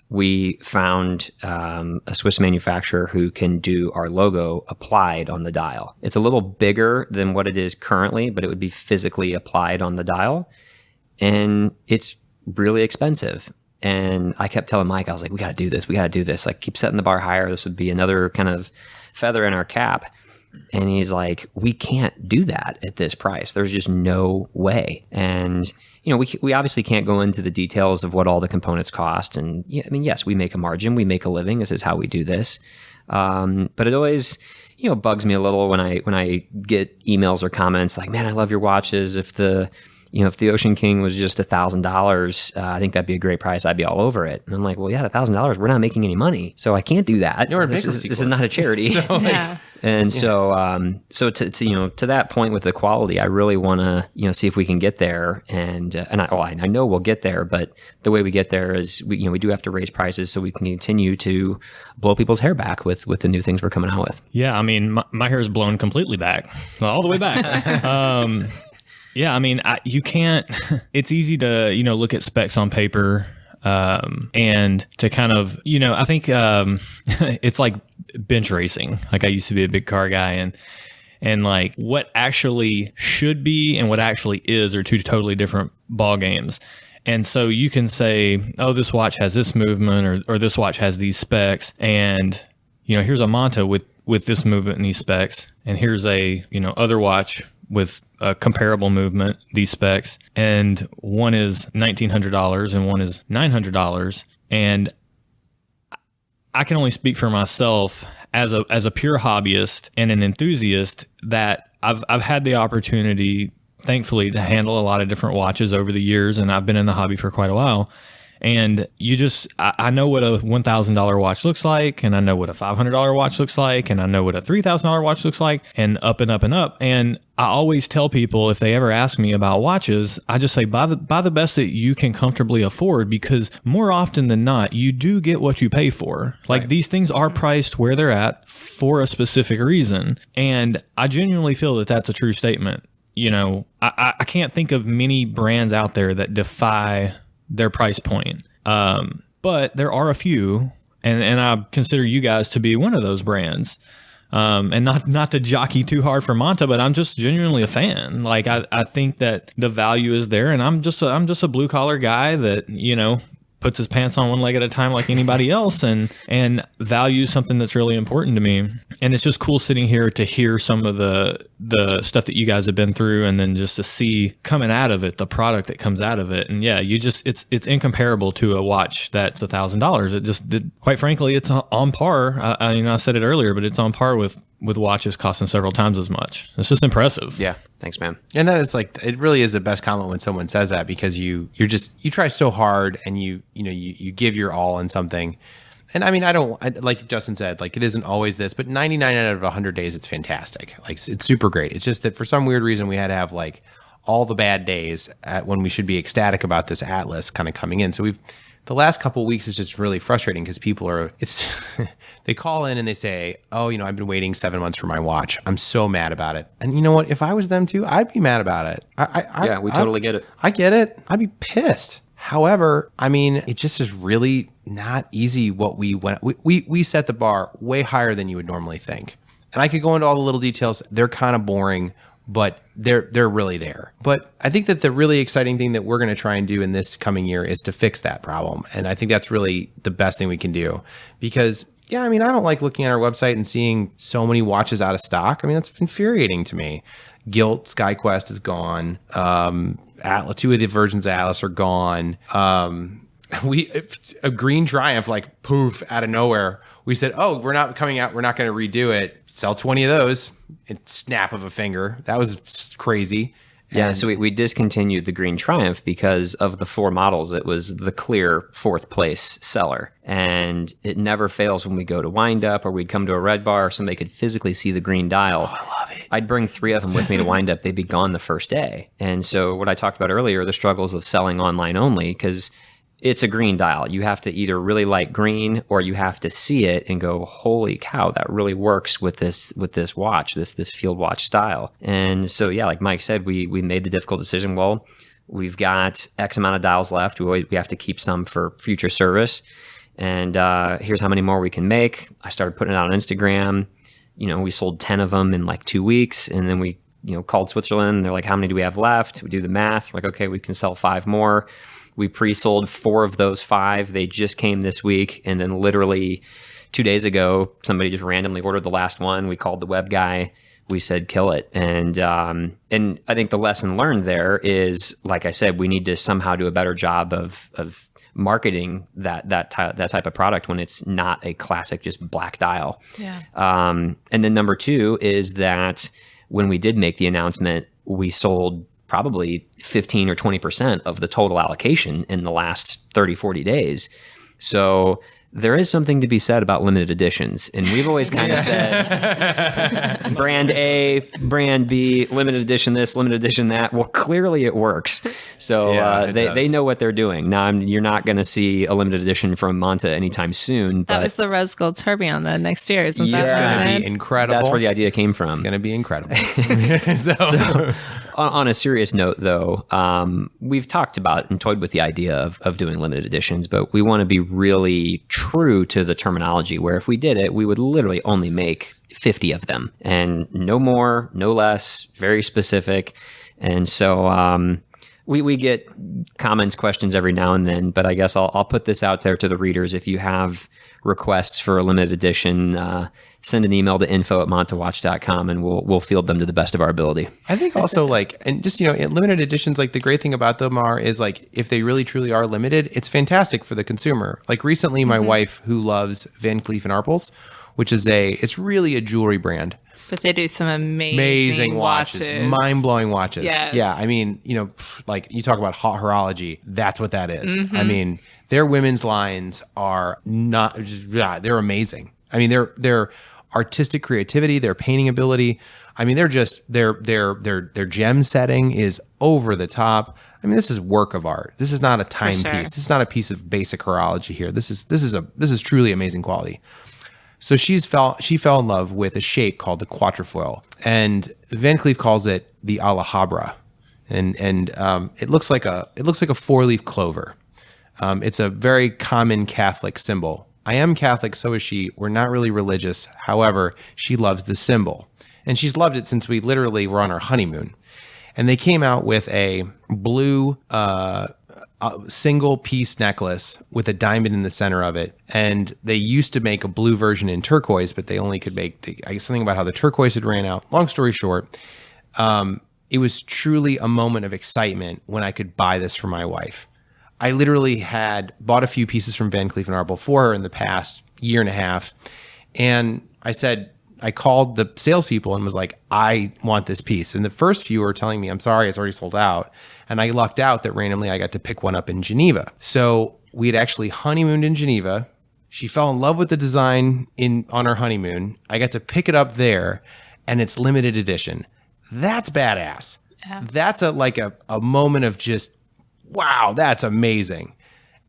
[SPEAKER 4] we found a Swiss manufacturer who can do our logo applied on the dial. It's a little bigger than what it is currently, but it would be physically applied on the dial. And it's really expensive. And I kept telling Mike, I was like, we got to do this. Like, keep setting the bar higher. This would be another kind of feather in our cap. And he's like, we can't do that at this price. There's just no way. And we obviously can't go into the details of what all the components cost. And yes, we make a margin, we make a living. This is how we do this. But it always, bugs me a little when I get emails or comments like, man, I love your watches. If the Ocean King was just $1,000, I think that'd be a great price. I'd be all over it. And I'm like, well, yeah, $1,000, we're not making any money, so I can't do that. This is not a charity. And so to that point with the quality, I really want to, see if we can get there. And I know we'll get there, but the way we get there is we do have to raise prices so we can continue to blow people's hair back with the new things we're coming out with.
[SPEAKER 3] Yeah. I mean, my hair is blown completely back, all the way back. Yeah, I mean, you can't, it's easy to, look at specs on paper and to kind of, I think it's like bench racing. Like I used to be a big car guy and like what actually should be and what actually is are two totally different ball games. And so you can say, oh, this watch has this movement or this watch has these specs. And, here's a Monta with this movement and these specs. And here's a, other watch with a comparable movement, these specs, and one is $1,900 and one is $900. And I can only speak for myself as a pure hobbyist and an enthusiast that I've had the opportunity, thankfully, to handle a lot of different watches over the years, and I've been in the hobby for quite a while. And I know what a $1,000 watch looks like, and I know what a $500 watch looks like, and I know what a $3,000 watch looks like, and up and up and up. And I always tell people if they ever ask me about watches, I just say buy the best that you can comfortably afford, because more often than not, you do get what you pay for. Like these things are priced where they're at for a specific reason. And I genuinely feel that that's a true statement. I can't think of many brands out there that defy their price point. But there are a few, and I consider you guys to be one of those brands. And not to jockey too hard for Monta, but I'm just genuinely a fan. Like I think that the value is there, and I'm just a blue collar guy that, puts his pants on one leg at a time like anybody else and values something that's really important to me. And it's just cool sitting here to hear some of the stuff that you guys have been through, and then just to see coming out of it, the product that comes out of it. And yeah, it's incomparable to a watch that's $1,000. Quite frankly, it's on par. I said it earlier, but it's on par with watches costing several times as much. It's just impressive.
[SPEAKER 4] Yeah. Thanks, man.
[SPEAKER 5] And that is it really is the best compliment when someone says that, because you try so hard and you give your all in something. And I mean, like Justin said, like it isn't always this, but 99 out of 100 days, it's fantastic. Like it's super great. It's just that for some weird reason, we had to have like all the bad days when we should be ecstatic about this Atlas kind of coming in. So the last couple of weeks is just really frustrating because people they call in and they say, oh, I've been waiting 7 months for my watch. I'm so mad about it. And you know what? If I was them too, I'd be mad about it.
[SPEAKER 4] We totally get it.
[SPEAKER 5] I get it. I'd be pissed. However, I mean, it just is really not easy what we set the bar way higher than you would normally think. And I could go into all the little details. They're kind of boring, but they're really there. But I think that the really exciting thing that we're going to try and do in this coming year is to fix that problem. And I think that's really the best thing we can do, because I don't like looking at our website and seeing so many watches out of stock. I mean, that's infuriating to me. Gilt, SkyQuest is gone. Atlas, 2 of the versions of Atlas are gone. A green Triumph, like poof, out of nowhere. We said, oh, we're not coming out. We're not going to redo it. Sell 20 of those. Snap of a finger. That was crazy.
[SPEAKER 4] Yeah, so we discontinued the green Triumph because of the 4 models. It was the clear 4th place seller. And it never fails when we go to wind up or we'd come to a red bar, somebody could physically see the green dial.
[SPEAKER 5] Oh, I love it.
[SPEAKER 4] I'd bring 3 of them with me to wind up. They'd be gone the first day. And so what I talked about earlier, the struggles of selling online only, because it's a green dial. You have to either really like green or you have to see it and go, holy cow, that really works with this watch, this field watch style. And so, yeah, like Mike said, we made the difficult decision. Well, we've got X amount of dials left. We have to keep some for future service. And here's how many more we can make. I started putting it out on Instagram. We sold 10 of them in like 2 weeks. And then we, called Switzerland. They're like, how many do we have left? We do the math. We're like, okay, we can sell 5 more. We pre-sold 4 of those 5. They just came this week. And then literally 2 days ago, somebody just randomly ordered the last one. We called the web guy. We said, kill it. And I think the lesson learned there is, like I said, we need to somehow do a better job of marketing that type of product when it's not a classic just black dial.
[SPEAKER 2] Yeah.
[SPEAKER 4] And then number two is that when we did make the announcement, we sold probably 15 or 20% of the total allocation in the last 30, 40 days. So there is something to be said about limited editions. And we've always kind of said brand A, brand B, limited edition this, limited edition that. Well, clearly it works. So they know what they're doing. Now, you're not going to see a limited edition from Monta anytime soon.
[SPEAKER 2] That was the rose gold tourbillon the next year, isn't that?
[SPEAKER 5] It's going to
[SPEAKER 2] right?
[SPEAKER 5] be incredible.
[SPEAKER 4] That's where the idea came from.
[SPEAKER 5] It's going to be incredible.
[SPEAKER 4] So, on a serious note, though, we've talked about and toyed with the idea of doing limited editions, but we want to be really true to the terminology where if we did it, we would literally only make 50 of them and no more, no less, very specific. And so we get comments, questions every now and then, but I guess I'll put this out there to the readers. If you have requests for a limited edition, send an email to info@montawatch.com and we'll field them to the best of our ability.
[SPEAKER 5] I think also and just, limited editions, the great thing about them is if they really truly are limited, it's fantastic for the consumer. Like recently, my wife, who loves Van Cleef & Arpels, which is it's really a jewelry brand.
[SPEAKER 2] But they do some amazing watches.
[SPEAKER 5] Mind-blowing watches.
[SPEAKER 2] Yes.
[SPEAKER 5] Yeah, I mean, you talk about hot horology, that's what that is. I mean, their women's lines are not just, they're amazing. I mean, their artistic creativity, their painting ability, I mean, they're just their gem setting is over the top. I mean, this is work of art. This is not a timepiece. This is not a piece of basic horology here. This is truly amazing quality. So she fell in love with a shape called the quatrefoil, and Van Cleef calls it the Alhambra, and it looks like a 4-leaf clover. It's a very common Catholic symbol. I am Catholic, so is she. We're not really religious. However, she loves the symbol, and she's loved it since we literally were on our honeymoon. And they came out with a blue single piece necklace with a diamond in the center of it. And they used to make a blue version in turquoise, but they only could make something about how the turquoise had ran out. Long story short, it was truly a moment of excitement when I could buy this for my wife. I literally had bought a few pieces from Van Cleef & Arpels for her in the past year and a half. And I called the salespeople and was like, I want this piece. And the first few were telling me, I'm sorry, it's already sold out. And I lucked out that randomly I got to pick one up in Geneva. So we had actually honeymooned in Geneva. She fell in love with the design on our honeymoon. I got to pick it up there, and it's limited edition. That's badass. Yeah. That's a moment of just, wow, that's amazing.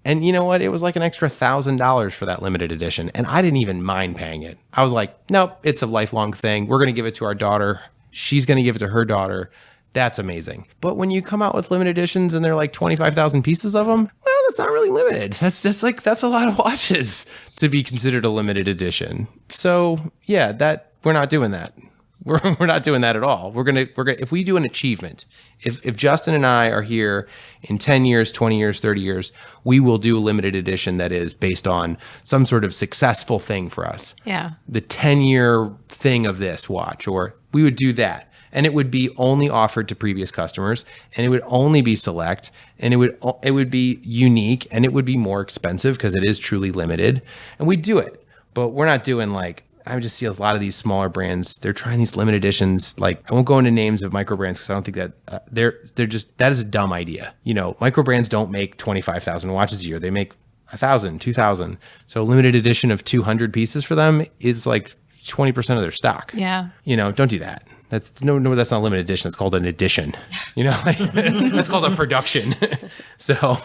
[SPEAKER 5] And you know what? It was like an extra $1,000 for that limited edition. And I didn't even mind paying it. I was like, nope, it's a lifelong thing. We're going to give it to our daughter. She's going to give it to her daughter. That's amazing. But when you come out with limited editions and they're like 25,000 pieces of them, well, that's not really limited. That's a lot of watches to be considered a limited edition. So yeah, we're not doing that. We're not doing that at all. We're gonna if we do an achievement, if Justin and I are here in 10 years, 20 years, 30 years, we will do a limited edition that is based on some sort of successful thing for us.
[SPEAKER 2] Yeah. The
[SPEAKER 5] 10-year thing of this watch, or we would do that. And it would be only offered to previous customers, and it would only be select, and it would be unique, and it would be more expensive because it is truly limited, and we'd do it. But we're not doing I just see a lot of these smaller brands. They're trying these limited editions. I won't go into names of micro brands because I don't think that they're just, that is a dumb idea. Micro brands don't make 25,000 watches a year. They make 1,000, 2,000. So a limited edition of 200 pieces for them is 20% of their stock.
[SPEAKER 2] Yeah.
[SPEAKER 5] Don't do that. That's that's not a limited edition. It's called an edition. That's called a production. So.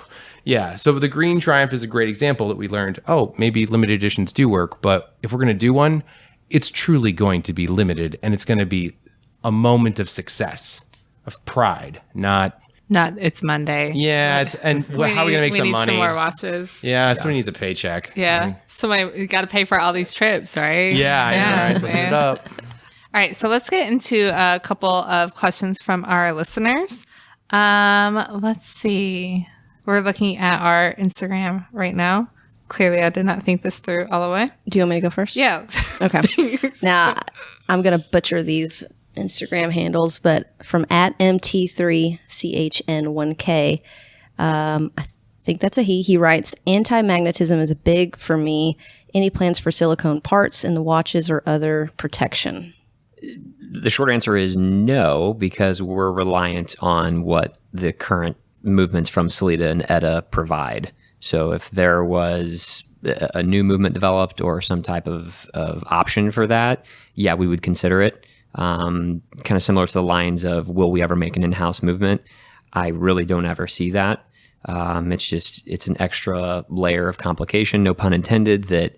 [SPEAKER 5] Yeah, so the Green Triumph is a great example that we learned, maybe limited editions do work, but if we're going to do one, it's truly going to be limited, and it's going to be a moment of success, of pride, not
[SPEAKER 2] it's Monday.
[SPEAKER 5] Yeah, how are we going to make some money?
[SPEAKER 2] We need some more watches.
[SPEAKER 5] Yeah, somebody needs a paycheck.
[SPEAKER 2] Yeah, somebody got to pay for all these trips, right?
[SPEAKER 5] Yeah, right. Put it up.
[SPEAKER 2] All right, so let's get into a couple of questions from our listeners. Let's see. We're looking at our Instagram right now. Clearly, I did not think this through all the way.
[SPEAKER 1] Do you want me to go first?
[SPEAKER 2] Yeah.
[SPEAKER 1] Okay. Now, I'm going to butcher these Instagram handles, but from @MT3CHN1K, I think that's a he. He writes, anti-magnetism is big for me. Any plans for silicone parts in the watches or other protection?
[SPEAKER 4] The short answer is no, because we're reliant on what the current movements from Sellita and ETA provide. So if there was a new movement developed or some type of option for that, yeah, we would consider it. Kind of similar to the lines of, will we ever make an in-house movement? I really don't ever see that. It's an extra layer of complication, no pun intended, that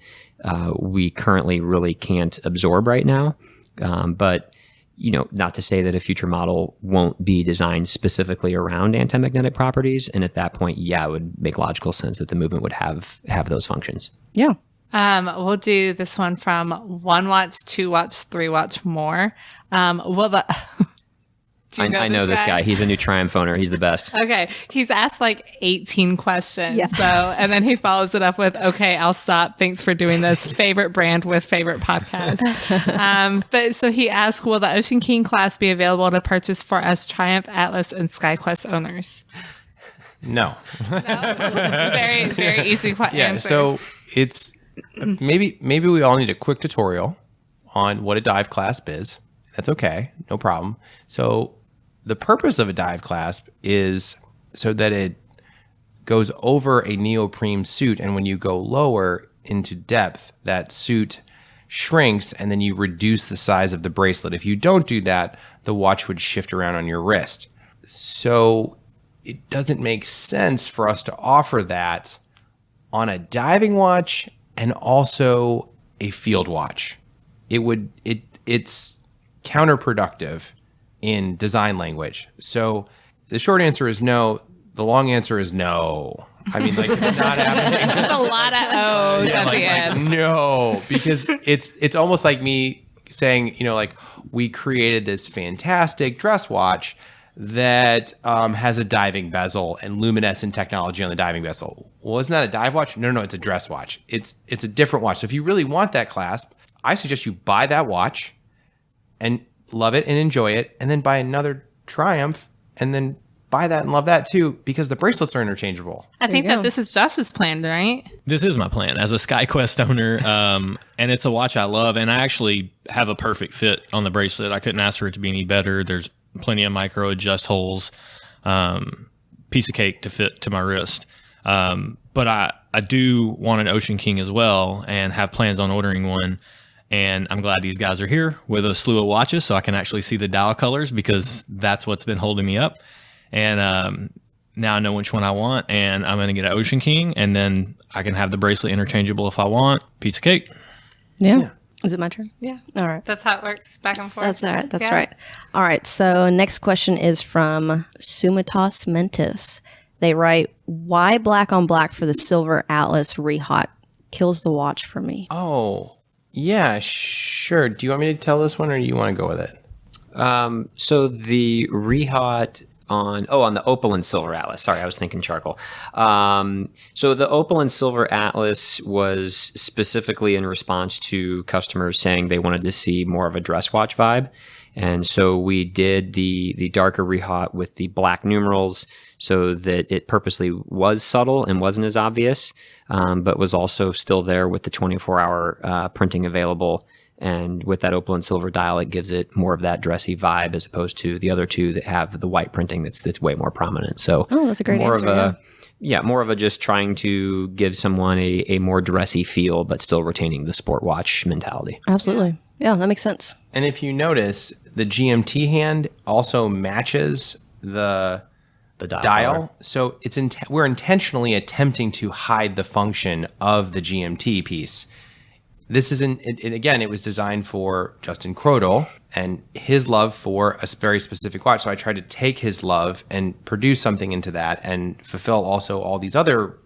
[SPEAKER 4] we currently really can't absorb right now. But not to say that a future model won't be designed specifically around anti-magnetic properties. And at that point, yeah, it would make logical sense that the movement would have those functions.
[SPEAKER 1] Yeah.
[SPEAKER 2] We'll do this one from 1 watch, 2 watch, 3 watch more.
[SPEAKER 4] I know this guy. He's a new Triumph owner. He's the best.
[SPEAKER 2] Okay. He's asked like 18 questions.
[SPEAKER 1] Yeah.
[SPEAKER 2] So, and then he follows it up with, okay, I'll stop. Thanks for doing this. Favorite brand with favorite podcast. But so he asked, will the Ocean King class be available to purchase for us Triumph, Atlas, and SkyQuest owners?
[SPEAKER 5] No.
[SPEAKER 2] Very, very easy answer.
[SPEAKER 5] Yeah. So it's maybe we all need a quick tutorial on what a dive clasp is. That's okay. No problem. So the purpose of a dive clasp is so that it goes over a neoprene suit, and when you go lower into depth, that suit shrinks and then you reduce the size of the bracelet. If you don't do that, the watch would shift around on your wrist. So it doesn't make sense for us to offer that on a diving watch and also a field watch. It's counterproductive in design language. So the short answer is no. The long answer is no. I mean, like, it's not happening.
[SPEAKER 2] With a lot of O's at the end.
[SPEAKER 5] No, because it's almost like me saying, we created this fantastic dress watch that has a diving bezel and luminescent technology on the diving bezel. Well, isn't that a dive watch? No, it's a dress watch. It's a different watch. So if you really want that clasp, I suggest you buy that watch and love it and enjoy it, and then buy another Triumph and then buy that and love that too, because the bracelets are interchangeable.
[SPEAKER 2] I think that this is Josh's plan, right?
[SPEAKER 3] This is my plan as a SkyQuest owner, and it's a watch I love, and I actually have a perfect fit on the bracelet. I couldn't ask for it to be any better. There's plenty of micro adjust holes, piece of cake to fit to my wrist. But I do want an Ocean King as well, and have plans on ordering one. And I'm glad these guys are here with a slew of watches so I can actually see the dial colors, because that's what's been holding me up. And now I know which one I want, and I'm going to get an Ocean King, and then I can have the bracelet interchangeable if I want. Piece of cake.
[SPEAKER 1] Yeah. Is it my turn?
[SPEAKER 2] Yeah.
[SPEAKER 1] All right.
[SPEAKER 2] That's how it works, back and forth.
[SPEAKER 1] That's all right. That's right. All right. So next question is from Sumitas Mentis. They write, why black on black for the silver Atlas Rehot? Kills the watch for me.
[SPEAKER 5] Oh, yeah, sure. Do you want me to tell this one, or do you want to go with it?
[SPEAKER 4] So the Rehot on the Opal and Silver Atlas. Sorry, I was thinking charcoal. So the Opal and Silver Atlas was specifically in response to customers saying they wanted to see more of a dress watch vibe. And so we did the darker Rehot with the black numerals so that it purposely was subtle and wasn't as obvious, but was also still there with the 24-hour printing available. And with that opal and silver dial, it gives it more of that dressy vibe as opposed to the other two that have the white printing that's way more prominent. So
[SPEAKER 1] that's a great answer.
[SPEAKER 4] More of a just trying to give someone a more dressy feel, but still retaining the sport watch mentality.
[SPEAKER 1] Absolutely. Yeah, that makes sense.
[SPEAKER 5] And if you notice, the GMT hand also matches the dial. So it's we're intentionally attempting to hide the function of the GMT piece. This isn't, again, it was designed for Justin Crodel and his love for a very specific watch. So I tried to take his love and produce something into that and fulfill also all these other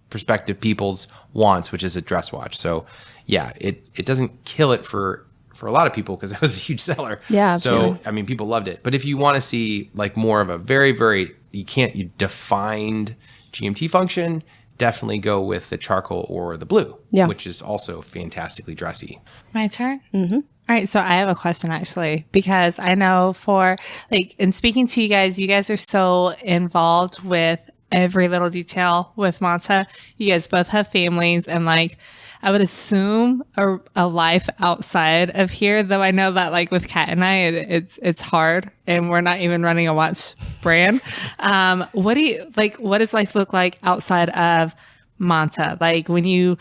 [SPEAKER 5] prospective people's wants, which is a dress watch. So yeah, it doesn't kill it for a lot of people because it was a huge seller.
[SPEAKER 1] Yeah, absolutely.
[SPEAKER 5] So, I mean, people loved it. But if you want to see like more of a very, very, you defined GMT function, definitely go with the charcoal or the blue, which is also fantastically dressy.
[SPEAKER 2] My turn? Mm-hmm. All right. So I have a question actually, because I know in speaking to you guys are so involved with every little detail with Monta. You guys both have families, and like, I would assume a life outside of here, though I know that like with Kat and I, it's hard, and we're not even running a watch brand. What does life look like outside of Monta? Like when you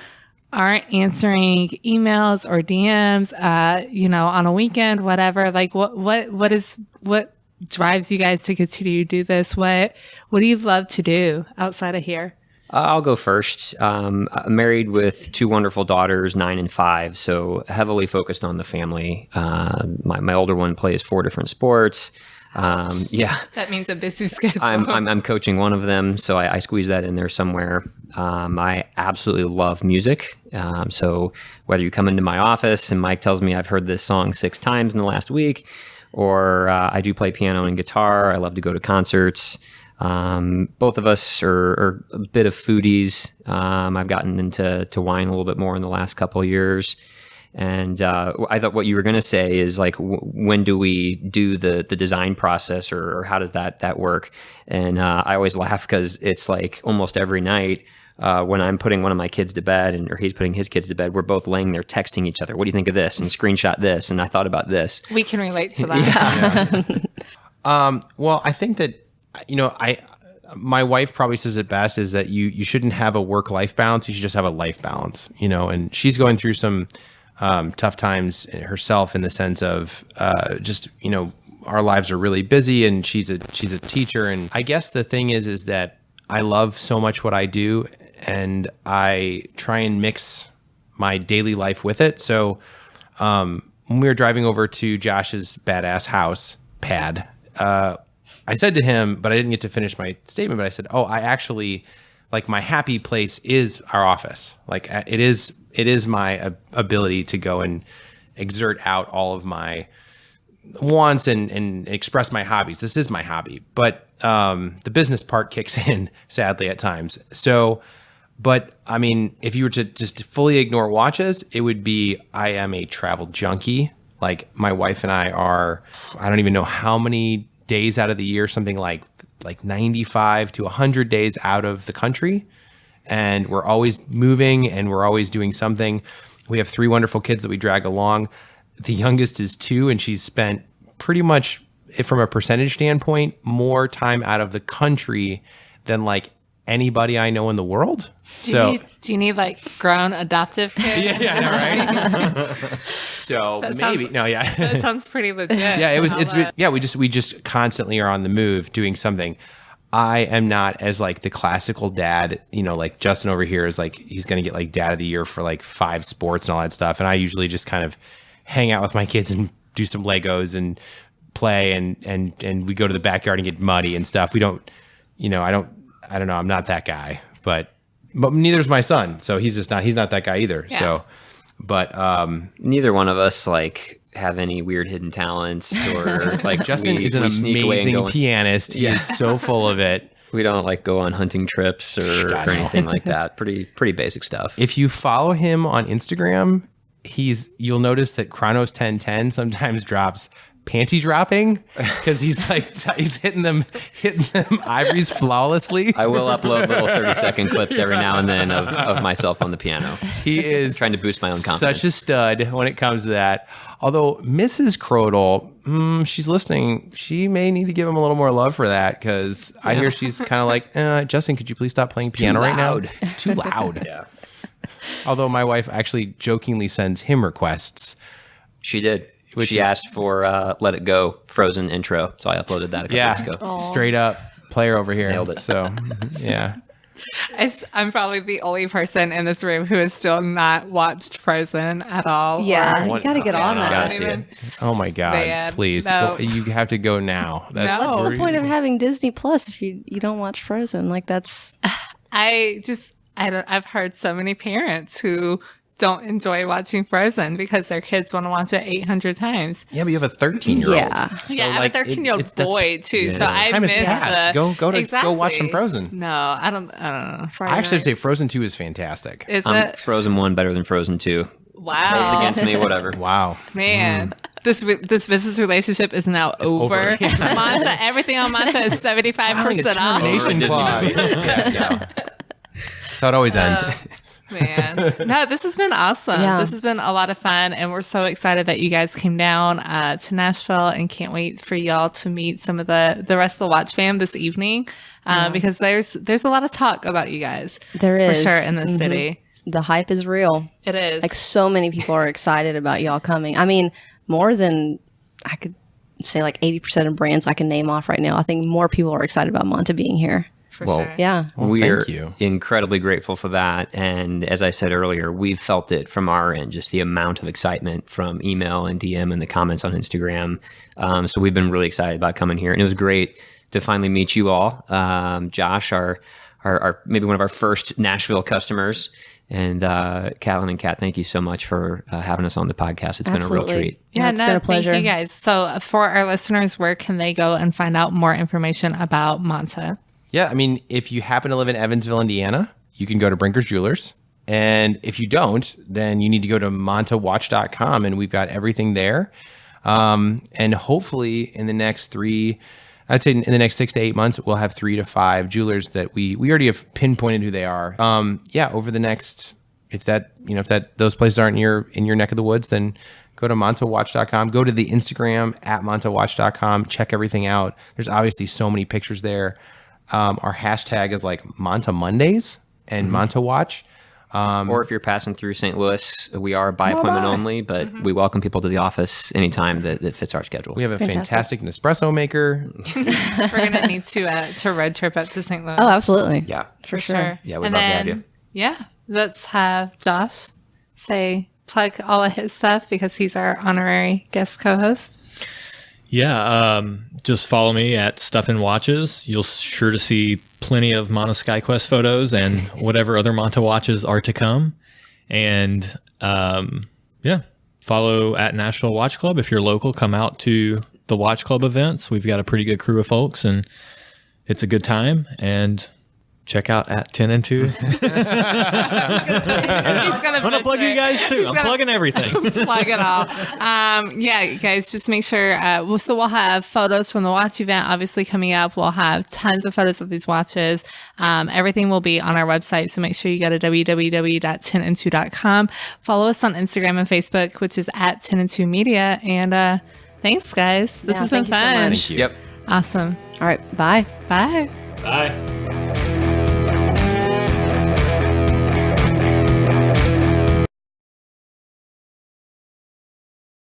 [SPEAKER 2] aren't answering emails or DMs, on a weekend, whatever, like what drives you guys to continue to do this? What do you love to do outside of here?
[SPEAKER 4] I'll go first. I'm married with two wonderful daughters, 9 and 5, so heavily focused on the family. My older one plays 4 different sports.
[SPEAKER 2] That means a busy schedule.
[SPEAKER 4] I'm coaching one of them, so I squeeze that in there somewhere. I absolutely love music. So whether you come into my office and Mike tells me I've heard this song 6 times in the last week, or I do play piano and guitar. I love to go to concerts. Both of us are a bit of foodies. I've gotten into wine a little bit more in the last couple of years. And I thought what you were going to say is like, when do we do the design process, or how does that work? And I always laugh because it's like almost every night when I'm putting one of my kids to bed or he's putting his kids to bed, we're both laying there texting each other. What do you think of this? And screenshot this. And I thought about this.
[SPEAKER 2] We can relate to that.
[SPEAKER 5] Yeah. Well, I think that, my wife probably says it best, is that you shouldn't have a work-life balance. You should just have a life balance, and she's going through some tough times herself, in the sense of our lives are really busy, and she's a teacher. And I guess the thing is that I love so much what I do, and I try and mix my daily life with it. So when we were driving over to Josh's badass house pad, I said to him, but I didn't get to finish my statement, but I said, I actually, like, my happy place is our office. Like, it is my ability to go and exert out all of my wants and express my hobbies. This is my hobby, but the business part kicks in, sadly, at times. So, but I mean, if you were to just fully ignore watches, it would be, I am a travel junkie. Like, my wife and I don't even know how many days out of the year, something like 95 to 100 days out of the country. And we're always moving, and we're always doing something. We have 3 wonderful kids that we drag along. The youngest is 2, and she's spent pretty much, from a percentage standpoint, more time out of the country than like anybody I know in the world.
[SPEAKER 2] Do you need like grown adoptive kids?
[SPEAKER 5] Right. So
[SPEAKER 2] That
[SPEAKER 5] maybe
[SPEAKER 2] sounds-
[SPEAKER 5] no, yeah.
[SPEAKER 2] That sounds pretty legit.
[SPEAKER 5] Yeah, we just constantly are on the move doing something. I am not as like the classical dad, like Justin over here is like, he's going to get like dad of the year for like 5 sports and all that stuff. And I usually just kind of hang out with my kids and do some Legos and play and we go to the backyard and get muddy and stuff. We don't, I don't know. I'm not that guy, but neither's my son. So he's not that guy either.
[SPEAKER 2] Yeah.
[SPEAKER 5] So, but,
[SPEAKER 4] Neither one of us like have any weird hidden talents, or like
[SPEAKER 5] Justin is an
[SPEAKER 4] sneak away and
[SPEAKER 5] amazing
[SPEAKER 4] go on-
[SPEAKER 5] pianist. He is so full of it.
[SPEAKER 4] We don't like go on hunting trips or anything like that. Pretty basic stuff.
[SPEAKER 5] If you follow him on Instagram, you'll notice that Chronos 1010 sometimes drops panty dropping, because he's hitting them ivories flawlessly.
[SPEAKER 4] I will upload little 30-second clips every now and then of myself on the piano.
[SPEAKER 5] He is
[SPEAKER 4] trying to boost my own confidence.
[SPEAKER 5] such a stud when it comes to that. Although Mrs. Crodel, she's listening. She may need to give him a little more love for that, because I hear she's kind of like, Justin, could you please stop playing piano right now? It's too loud.
[SPEAKER 4] Yeah.
[SPEAKER 5] Although my wife actually jokingly sends him requests.
[SPEAKER 4] She did. She asked for Let It Go Frozen intro, so I uploaded that a couple weeks ago.
[SPEAKER 1] Aw.
[SPEAKER 5] Straight up player over here.
[SPEAKER 4] Nailed it.
[SPEAKER 5] So, yeah.
[SPEAKER 2] I'm probably the only person in this room who has still not watched Frozen at all.
[SPEAKER 1] Yeah,
[SPEAKER 2] or-
[SPEAKER 1] you got to get on
[SPEAKER 4] Gotta
[SPEAKER 1] that.
[SPEAKER 4] see it.
[SPEAKER 5] Oh my God!
[SPEAKER 2] Man,
[SPEAKER 5] Please,
[SPEAKER 2] no.
[SPEAKER 5] you have to go now. That's
[SPEAKER 2] No.
[SPEAKER 1] What's the point of having Disney Plus if you don't watch Frozen? Like, that's
[SPEAKER 2] I've heard so many parents who don't enjoy watching Frozen because their kids want to watch it 800 times.
[SPEAKER 5] Yeah, but you have a 13-year-old.
[SPEAKER 1] Yeah.
[SPEAKER 2] Yeah, I have a 13-year-old boy too, so I
[SPEAKER 5] Time has
[SPEAKER 2] miss
[SPEAKER 5] passed.
[SPEAKER 2] the
[SPEAKER 5] Go watch some Frozen.
[SPEAKER 2] No, I don't know.
[SPEAKER 1] Friday
[SPEAKER 5] I actually
[SPEAKER 1] night.
[SPEAKER 5] say Frozen 2 is fantastic.
[SPEAKER 2] Is
[SPEAKER 4] I'm
[SPEAKER 2] it?
[SPEAKER 4] Frozen 1 better than Frozen 2. Hold
[SPEAKER 2] Wow,
[SPEAKER 4] against me, whatever.
[SPEAKER 5] Wow.
[SPEAKER 2] man. This business relationship is now over. Monta, everything on Monta is 75% off.
[SPEAKER 5] Termination clause. Yeah. That's how it always ends.
[SPEAKER 2] Man, no, this has been awesome.
[SPEAKER 1] Yeah.
[SPEAKER 2] This has been a lot of fun, and we're so excited that you guys came down to Nashville, and can't wait for y'all to meet some of the rest of the Watch fam this evening, because there's a lot of talk about you guys.
[SPEAKER 1] There is.
[SPEAKER 2] for sure in this city.
[SPEAKER 1] The hype is real.
[SPEAKER 2] It is
[SPEAKER 1] Like, so many people are excited about y'all coming. I mean, more than I could say, like 80% of brands I can name off right now. I think more people are excited about Monta being here.
[SPEAKER 2] for sure.
[SPEAKER 1] Yeah.
[SPEAKER 4] We're
[SPEAKER 5] thank you.
[SPEAKER 4] incredibly grateful for that. And as I said earlier, we've felt it from our end, just the amount of excitement from email and DM and the comments on Instagram. So we've been really excited about coming here. And it was great to finally meet you all. Josh, our maybe one of our first Nashville customers. And Catelyn and Kat, thank you so much for having us on the podcast. It's been a real treat.
[SPEAKER 2] Yeah,
[SPEAKER 1] it's been a pleasure.
[SPEAKER 2] Thank you guys. So for our listeners, where can they go and find out more information about Monta?
[SPEAKER 5] Yeah, I mean, if you happen to live in Evansville, Indiana, you can go to Brinker's Jewelers. And if you don't, then you need to go to montawatch.com, and we've got everything there. And hopefully in the next 6 to 8 months, we'll have 3 to 5 jewelers that we already have pinpointed who they are. Over the next, if those places aren't in your neck of the woods, then go to montawatch.com. Go to the Instagram at montawatch.com. Check everything out. There's obviously so many pictures there. Our hashtag is like Monta Mondays and Monta Watch.
[SPEAKER 4] Or if you're passing through St. Louis, we are by appointment only, but we welcome people to the office anytime that fits our schedule.
[SPEAKER 5] We have a fantastic Nespresso maker.
[SPEAKER 2] We're going to need to road trip up to St. Louis.
[SPEAKER 1] Oh, absolutely.
[SPEAKER 4] Yeah.
[SPEAKER 2] For sure.
[SPEAKER 4] Yeah, we'd love to have you.
[SPEAKER 2] Yeah, let's have Josh plug all of his stuff, because he's our honorary guest co-host.
[SPEAKER 3] Yeah, just follow me at Stuff and Watches. You'll sure to see plenty of Monta SkyQuest photos and whatever other Monta watches are to come. And follow at Nashville Watch Club. If you're local, come out to the Watch Club events. We've got a pretty good crew of folks, and it's a good time. And check out at 10 and 2.
[SPEAKER 2] He's
[SPEAKER 3] I'm going to plug you guys too. I'm plugging everything.
[SPEAKER 2] Plug it all. Guys, just make sure. We'll have photos from the watch event obviously coming up. We'll have tons of photos of these watches. Everything will be on our website. So make sure you go to www.10and2.com. Follow us on Instagram and Facebook, which is at 10 and 2 Media. And thanks, guys. This has been
[SPEAKER 1] thank you so
[SPEAKER 2] fun.
[SPEAKER 1] much.
[SPEAKER 5] Thank you.
[SPEAKER 4] Yep.
[SPEAKER 2] Awesome.
[SPEAKER 1] All right. Bye.
[SPEAKER 2] Bye.
[SPEAKER 3] Bye.